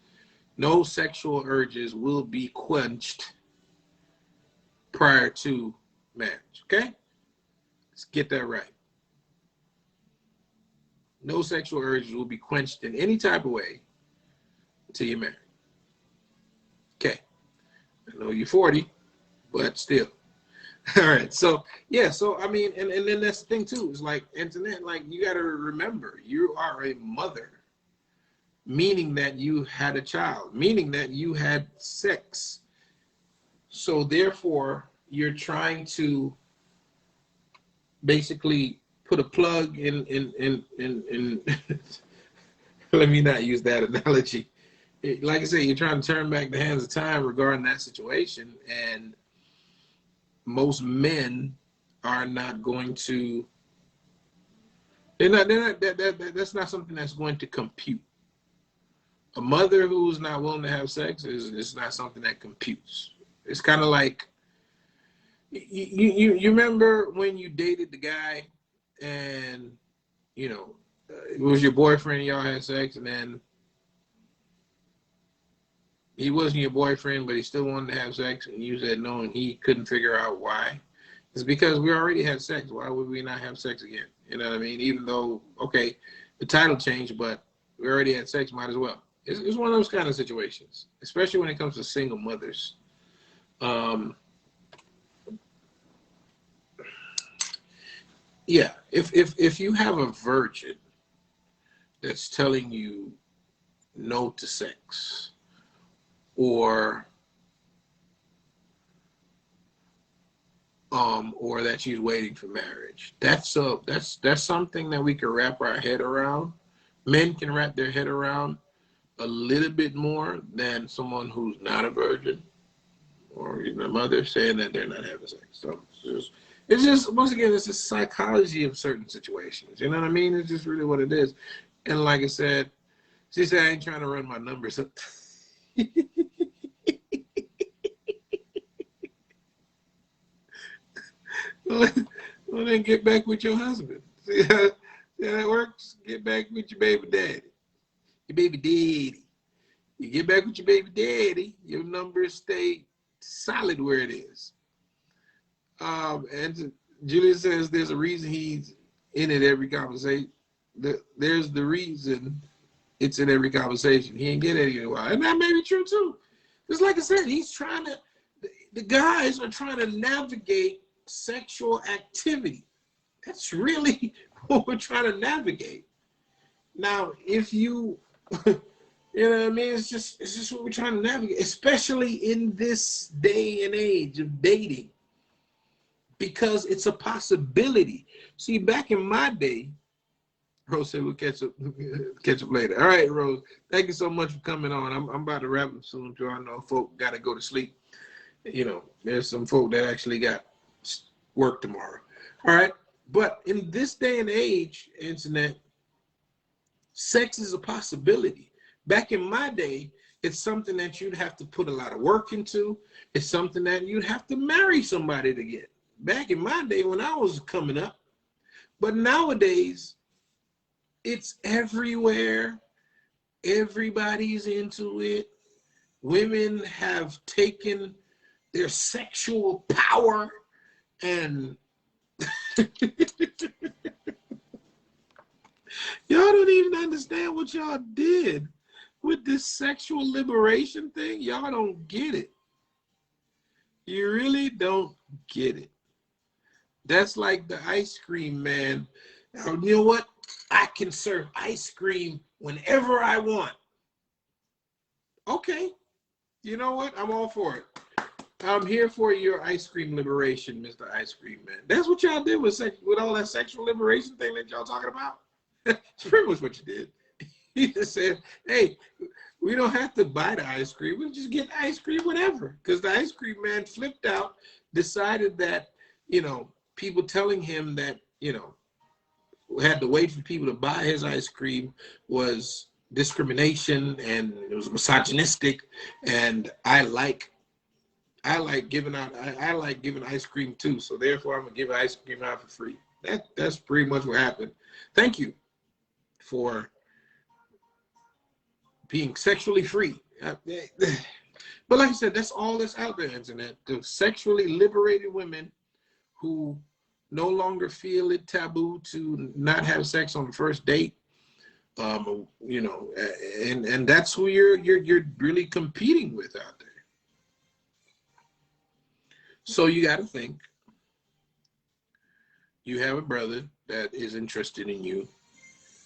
No sexual urges will be quenched prior to marriage. Okay? Let's get that right. No sexual urges will be quenched in any type of way until you're married. Okay. I know you're 40, but still. All right. So, yeah. So, I mean, and then that's the thing, too. It's like, Antoinette, like, you got to remember, you are a mother, meaning that you had a child, meaning that you had sex. So, therefore, you're trying to basically put a plug in let me not use that analogy. Like I said, you're trying to turn back the hands of time regarding that situation, and most men are not going to. That's not something that's going to compute. A mother who's not willing to have sex is not something that computes. It's kind of like you remember when you dated the guy, and it was your boyfriend, y'all had sex, and then he wasn't your boyfriend, but he still wanted to have sex, and you said no, and he couldn't figure out why. It's because we already had sex. Why would we not have sex again? You know what I mean? Even though, okay, the title changed, but we already had sex, might as well. It's one of those kind of situations, especially when it comes to single mothers. Yeah, if you have a virgin that's telling you no to sex, or that she's waiting for marriage, that's something that we can wrap our head around. Men can wrap their head around a little bit more than someone who's not a virgin, or even a mother saying that they're not having sex. So it's just once again, it's the psychology of certain situations. You know what I mean? It's just really what it is. And like I said, she said, I ain't trying to run my numbers up. Well, then get back with your husband. See how that works? Get back with your baby daddy. Your baby daddy. You get back with your baby daddy, your numbers stay solid where it is. And Julia says there's a reason he's in it every conversation. There's the reason it's in every conversation. He ain't get it in a while. And that may be true too. Just like I said, the guys are trying to navigate sexual activity. That's really what we're trying to navigate. Now, if you, you know what I mean? It's just what we're trying to navigate, especially in this day and age of dating, because it's a possibility. See, back in my day, Rose said we'll catch up later. All right, Rose, thank you so much for coming on. I'm about to wrap up soon, too. I know folk got to go to sleep. There's some folk that actually got work tomorrow. All right, but in this day and age, internet, sex is a possibility. Back in my day, it's something that you'd have to put a lot of work into. It's something that you'd have to marry somebody to get. Back in my day when I was coming up. But nowadays, it's everywhere. Everybody's into it. Women have taken their sexual power and y'all don't even understand what y'all did with this sexual liberation thing. Y'all don't get it. You really don't get it. That's like the ice cream man. You know what? I can serve ice cream whenever I want. Okay. You know what? I'm all for it. I'm here for your ice cream liberation, Mr. Ice Cream Man. That's what y'all did with all that sexual liberation thing that y'all talking about. It's pretty much what you did. He just said, hey, we don't have to buy the ice cream. We'll just get ice cream whenever. Because the ice cream man flipped out, decided that, people telling him that, had to wait for people to buy his ice cream was discrimination and it was misogynistic. And I like giving ice cream too. So therefore I'm gonna give ice cream out for free. That's pretty much what happened. Thank you for being sexually free But like I said, that's all that's out there, internet. The sexually liberated women who no longer feel it taboo to not have sex on the first date. You know, and that's who you're really competing with out there. So you got to think you have a brother that is interested in you.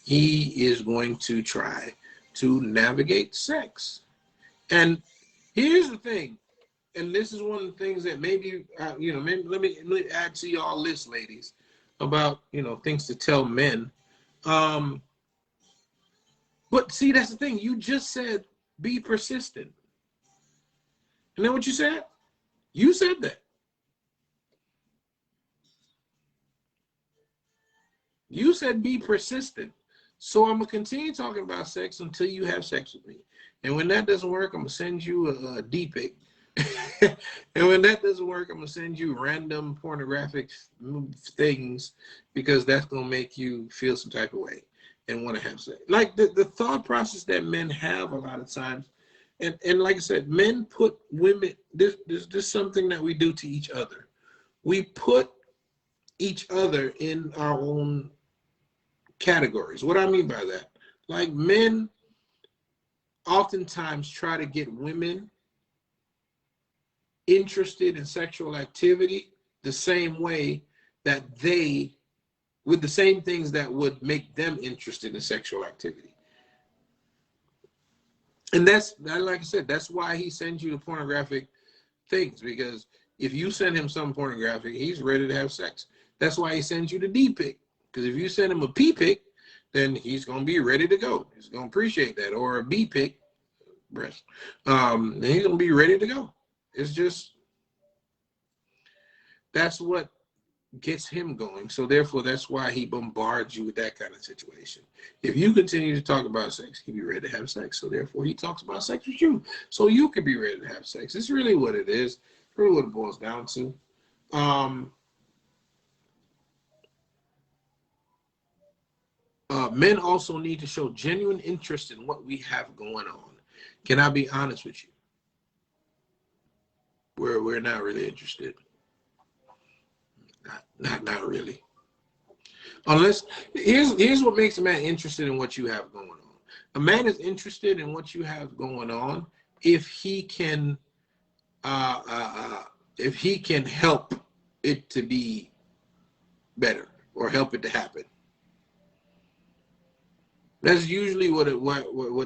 He is going to try to navigate sex. And here's the thing, and this is one of the things that maybe, you know, maybe let me add to y'all list, ladies, about, you know, things to tell men. But see, that's the thing. You just said be persistent. Isn't that what you said? You said that. You said be persistent. So I'm going to continue talking about sex until you have sex with me. And when that doesn't work, I'm going to send you a D-pic. And when that doesn't work, I'm going to send you random pornographic things because that's going to make you feel some type of way and want to have sex. Like the thought process that men have a lot of times, and like I said, men put women, this is something that we do to each other. We put each other in our own categories. What I mean by that, like men oftentimes try to get women interested in sexual activity the same way that they, with the same things that would make them interested in sexual activity. And that's, like I said, that's why he sends you the pornographic things, because if you send him some pornographic, he's ready to have sex. That's why he sends you the D-pic, because if you send him a P-pic, then he's going to be ready to go. He's going to appreciate that. Or a B-pic, breast, then he's going to be ready to go. It's just, that's what gets him going. So therefore, that's why he bombards you with that kind of situation. If you continue to talk about sex, he'll be ready to have sex. So therefore, he talks about sex with you. So you can be ready to have sex. It's really what it is. Really what it boils down to. Men also need to show genuine interest in what we have going on. Can I be honest with you? We're not really interested. Not really. Unless, here's what makes a man interested in what you have going on. A man is interested in what you have going on if he can help it to be better or help it to happen. That's usually what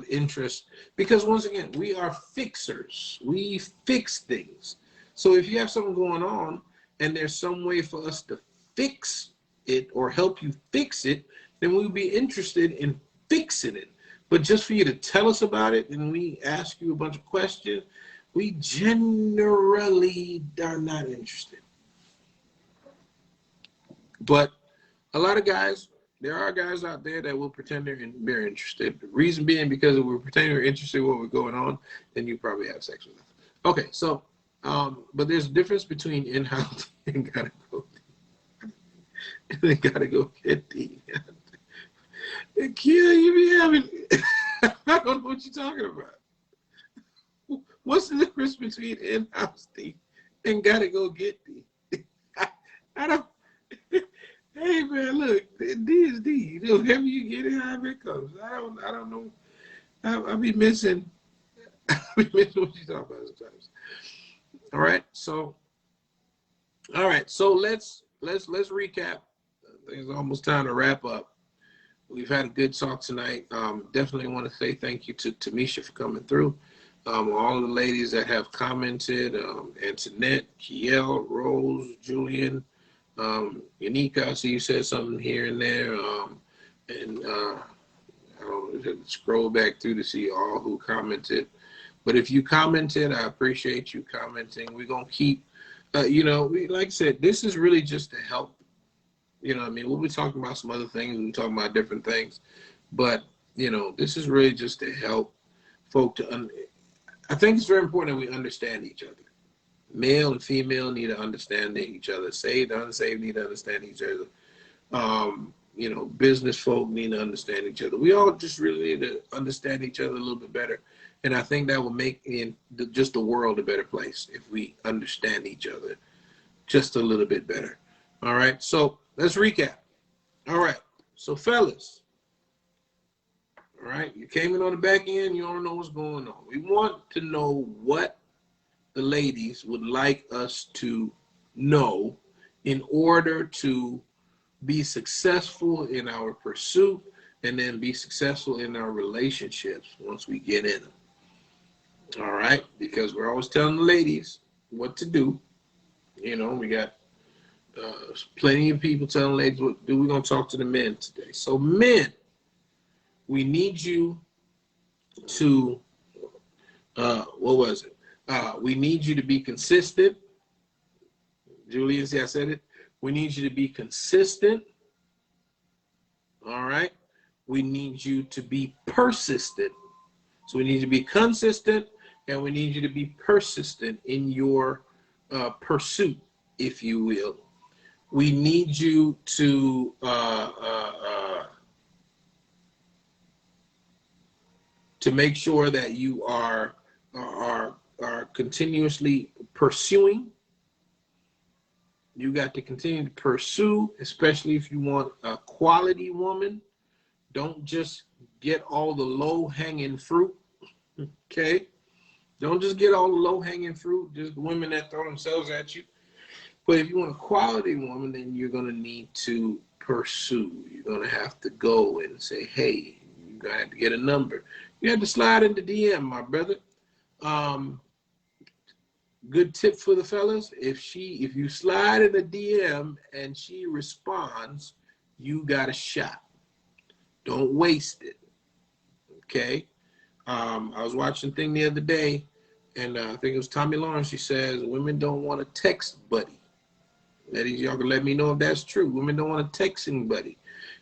interests, because once again, we are fixers. We fix things. So if you have something going on and there's some way for us to fix it or help you fix it, then we'll be interested in fixing it. But just for you to tell us about it and we ask you a bunch of questions, we generally are not interested. But a lot of guys, there are guys out there that will pretend they're interested. The reason being because if we're pretending we're interested in what we're going on, then you probably have sex with them. Okay, so, but there's a difference between in-house and gotta go. And then gotta go get the. Kia, you be having. I don't know what you're talking about. What's the difference between in-house D and gotta go get D? I don't. Hey man, look, D is D. Whatever you get it, however it comes. I don't know. I be missing. I be missing what you talking about sometimes. All right, so let's recap. I think it's almost time to wrap up. We've had a good talk tonight. Definitely want to say thank you to Tamisha for coming through. All of the ladies that have commented, Antoinette, Kiel, Rose, Julian, Yanika, I see you said something here and there. And I don't know, scroll back through to see all who commented. But if you commented, I appreciate you commenting. We're going to keep, like I said, this is really just to help. You know what I mean? We'll be talking about some other things. We'll be talking about different things. But, this is really just to help folk to, I think it's very important that we understand each other. Male and female need to understand each other. Saved and unsaved need to understand each other. Business folk need to understand each other. We all just really need to understand each other a little bit better And I think that will make just the world a better place if we understand each other just a little bit better. All right. So let's recap. All right. So fellas, all right, you came in on the back end, you don't know what's going on. We want to know what the ladies would like us to know in order to be successful in our pursuit and then be successful in our relationships once we get in them. All right, because we're always telling the ladies what to do. You know, we got plenty of people telling ladies what to do. We're going to talk to the men today. So men, we need you to, what was it? We need you to be consistent. Julian, see, I said it. We need you to be consistent. All right. We need you to be persistent. So we need you to be consistent, and we need you to be persistent in your pursuit, if you will. We need you to make sure that you are continuously pursuing. You got to continue to pursue, especially if you want a quality woman. Don't just get all the low-hanging fruit, okay? Don't just get all the low-hanging fruit, just women that throw themselves at you. But if you want a quality woman, then you're going to need to pursue. You're going to have to go and say, hey, you got to get a number. You have to slide into DM, my brother. Good tip for the fellas, if you slide in a DM and she responds, you got a shot. Don't waste it. Okay? I was watching a thing the other day, and I think it was Tommy Lawrence. She says women don't want a text buddy. Ladies, y'all can let me know if that's true. Women don't want a texting buddy.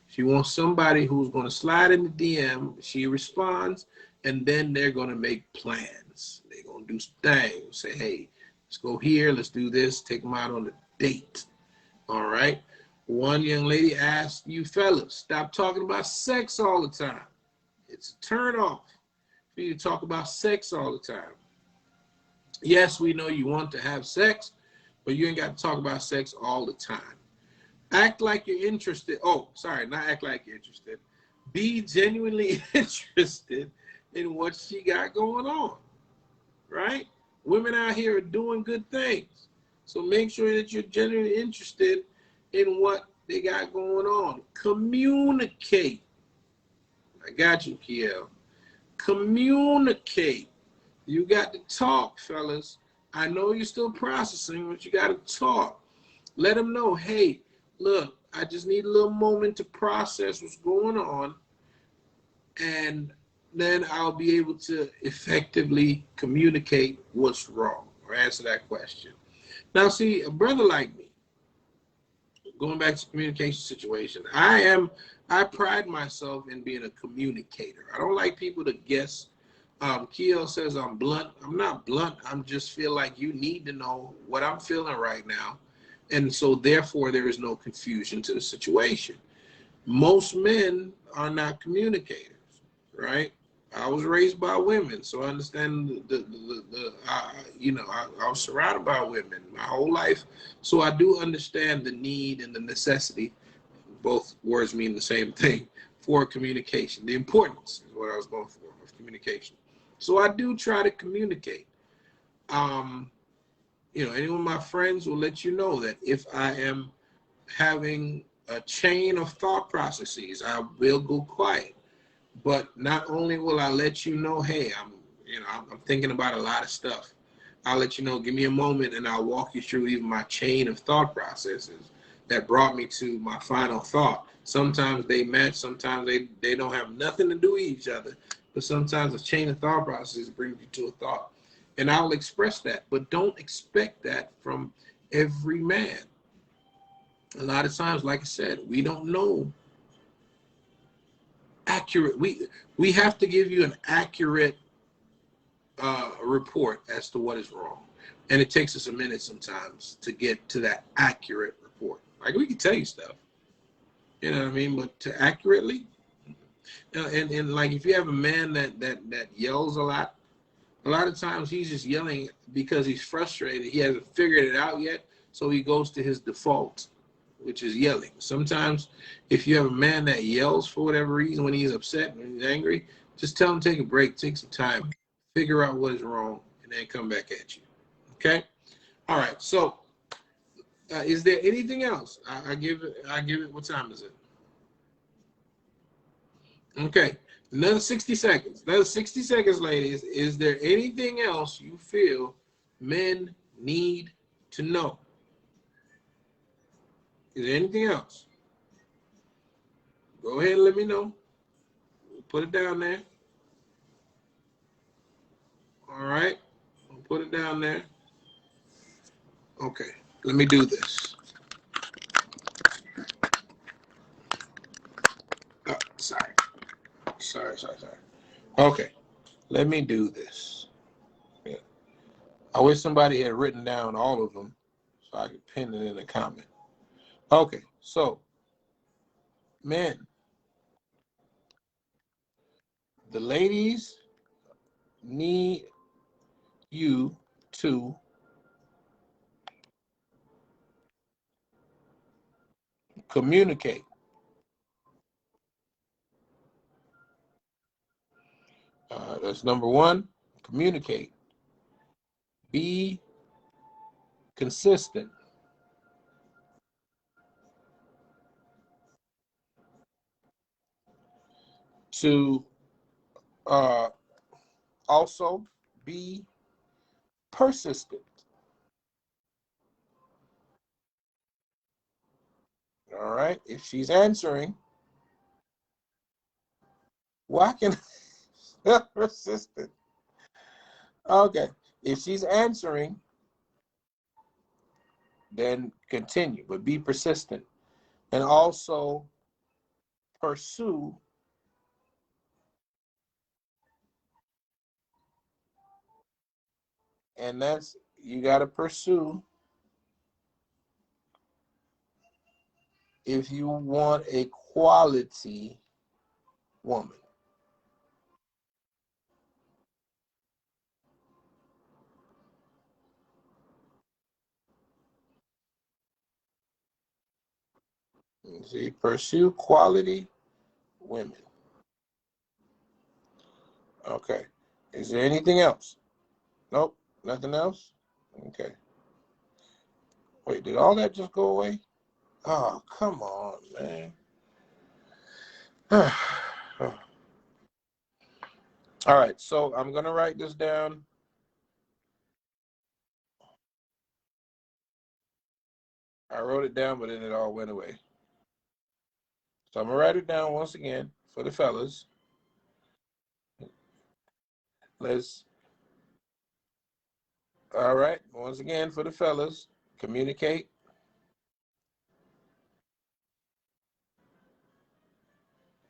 She wants somebody who's going to slide in the DM. She responds, and then they're going to make plans. They're going to do things. Say, hey, let's go here. Let's do this. Take them out on a date. All right? One young lady asked you fellas, stop talking about sex all the time. It's a turn off for you to talk about sex all the time. Yes, we know you want to have sex, but you ain't got to talk about sex all the time. Act like you're interested. Oh, sorry, not act like you're interested. Be genuinely interested in what she got going on, right? Women out here are doing good things. So make sure that you're genuinely interested in what they got going on. Communicate. I got you, Kiel. Communicate. You got to talk, fellas. I know you're still processing, but you got to talk. Let them know, hey, look, I just need a little moment to process what's going on, and then I'll be able to effectively communicate what's wrong or answer that question. Now, see, a brother like me, going back to communication situation, I pride myself in being a communicator. I don't like people to guess. Kiel says I'm blunt. I'm not blunt. I just feel like you need to know what I'm feeling right now. And so therefore there is no confusion to the situation. Most men are not communicators, right? I was raised by women, so I understand I was surrounded by women my whole life. So I do understand the need and the necessity, both words mean the same thing, for communication. The importance is what I was going for, of communication. So I do try to communicate. Any of my friends will let you know that if I am having a chain of thought processes, I will go quiet. But not only will I let you know, hey, I'm thinking about a lot of stuff. I'll let you know, give me a moment, and I'll walk you through even my chain of thought processes that brought me to my final thought. Sometimes they match, sometimes they don't have nothing to do with each other, but sometimes a chain of thought processes brings you to a thought. And I'll express that, but don't expect that from every man. A lot of times, like I said, we don't know accurate. We have to give you an accurate report as to what is wrong. And it takes us a minute sometimes to get to that accurate report. Like, we can tell you stuff, you know what I mean? But to accurately, and like if you have a man that yells a lot, A lot of times he's just yelling because he's frustrated. He hasn't figured it out yet, so he goes to his default, which is yelling. Sometimes if you have a man that yells for whatever reason when he's upset, when he's angry, just tell him to take a break, take some time, figure out what is wrong, and then come back at you. Okay? All right. So is there anything else? I give it, what time is it? Okay. Another 60 seconds. Another 60 seconds, ladies. Is there anything else you feel men need to know? Is there anything else? Go ahead and let me know. Put it down there. All right. I'll put it down there. Okay. Let me do this. Oh, sorry. Sorry. Okay. Let me do this. Yeah. I wish somebody had written down all of them so I could pin it in the comment. Okay. So, men, the ladies need you to communicate. That's number one. Communicate. Be consistent. To also be persistent. All right. If she's answering, why can persistent? Okay. If she's answering, then continue, but be persistent. And also pursue and that's you got to pursue if you want a quality woman. See, pursue quality women. Okay. Is there anything else? Nope. Nothing else? Okay. Wait, did all that just go away? Oh, come on, man. All right, so I'm going to write this down. I wrote it down, but then it all went away. So I'm going to write it down once again for the fellas. All right, once again for the fellas, communicate,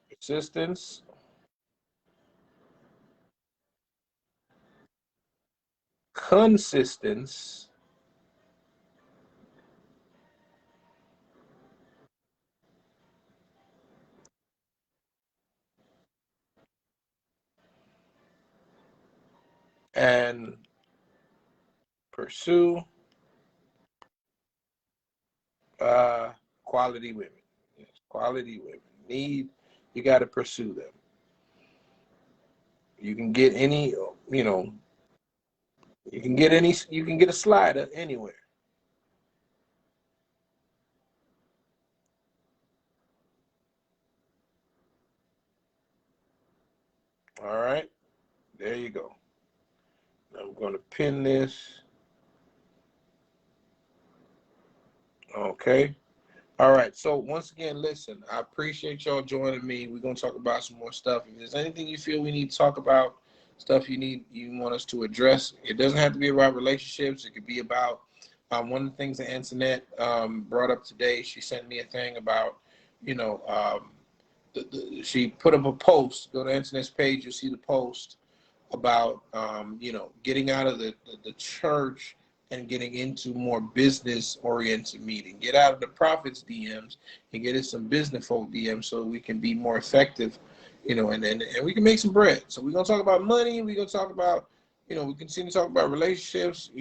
persistence, consistence, and pursue quality women. Yes, quality women. You got to pursue them. You can get any, you can get a slider anywhere. All right, there you go. I'm going to pin this. Okay. All right. So once again, listen, I appreciate y'all joining me. We're going to talk about some more stuff. If there's anything you feel we need to talk about, stuff you want us to address, it doesn't have to be about relationships. It could be about one of the things that Antoinette brought up today. She sent me a thing about, she put up a post. Go to Antoinette's page, you'll see the post about, getting out of the church and getting into more business-oriented meeting. Get out of the prophets' DMs and get in some business folk DMs so we can be more effective, and we can make some bread. So we're going to talk about money. We're going to talk about we continue to talk about relationships.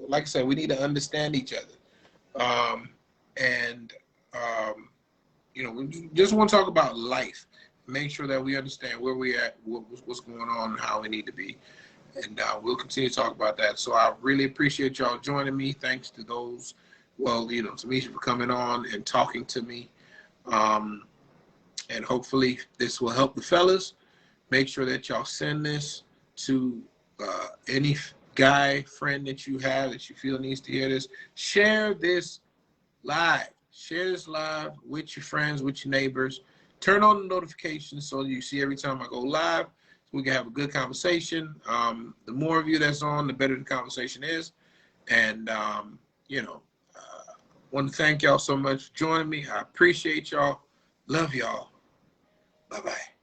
Like I said, we need to understand each other. And we just want to talk about life. Make sure that we understand where we're at, what's going on, and how we need to be. And we'll continue to talk about that. So I really appreciate y'all joining me. Thanks to those, Tamisha for coming on and talking to me. And hopefully this will help the fellas. Make sure that y'all send this to any guy, friend that you have that you feel needs to hear this. Share this live. Share this live with your friends, with your neighbors. Turn on the notifications so you see every time I go live. So we can have a good conversation. The more of you that's on, the better the conversation is. And, want to thank y'all so much for joining me. I appreciate y'all. Love y'all. Bye-bye.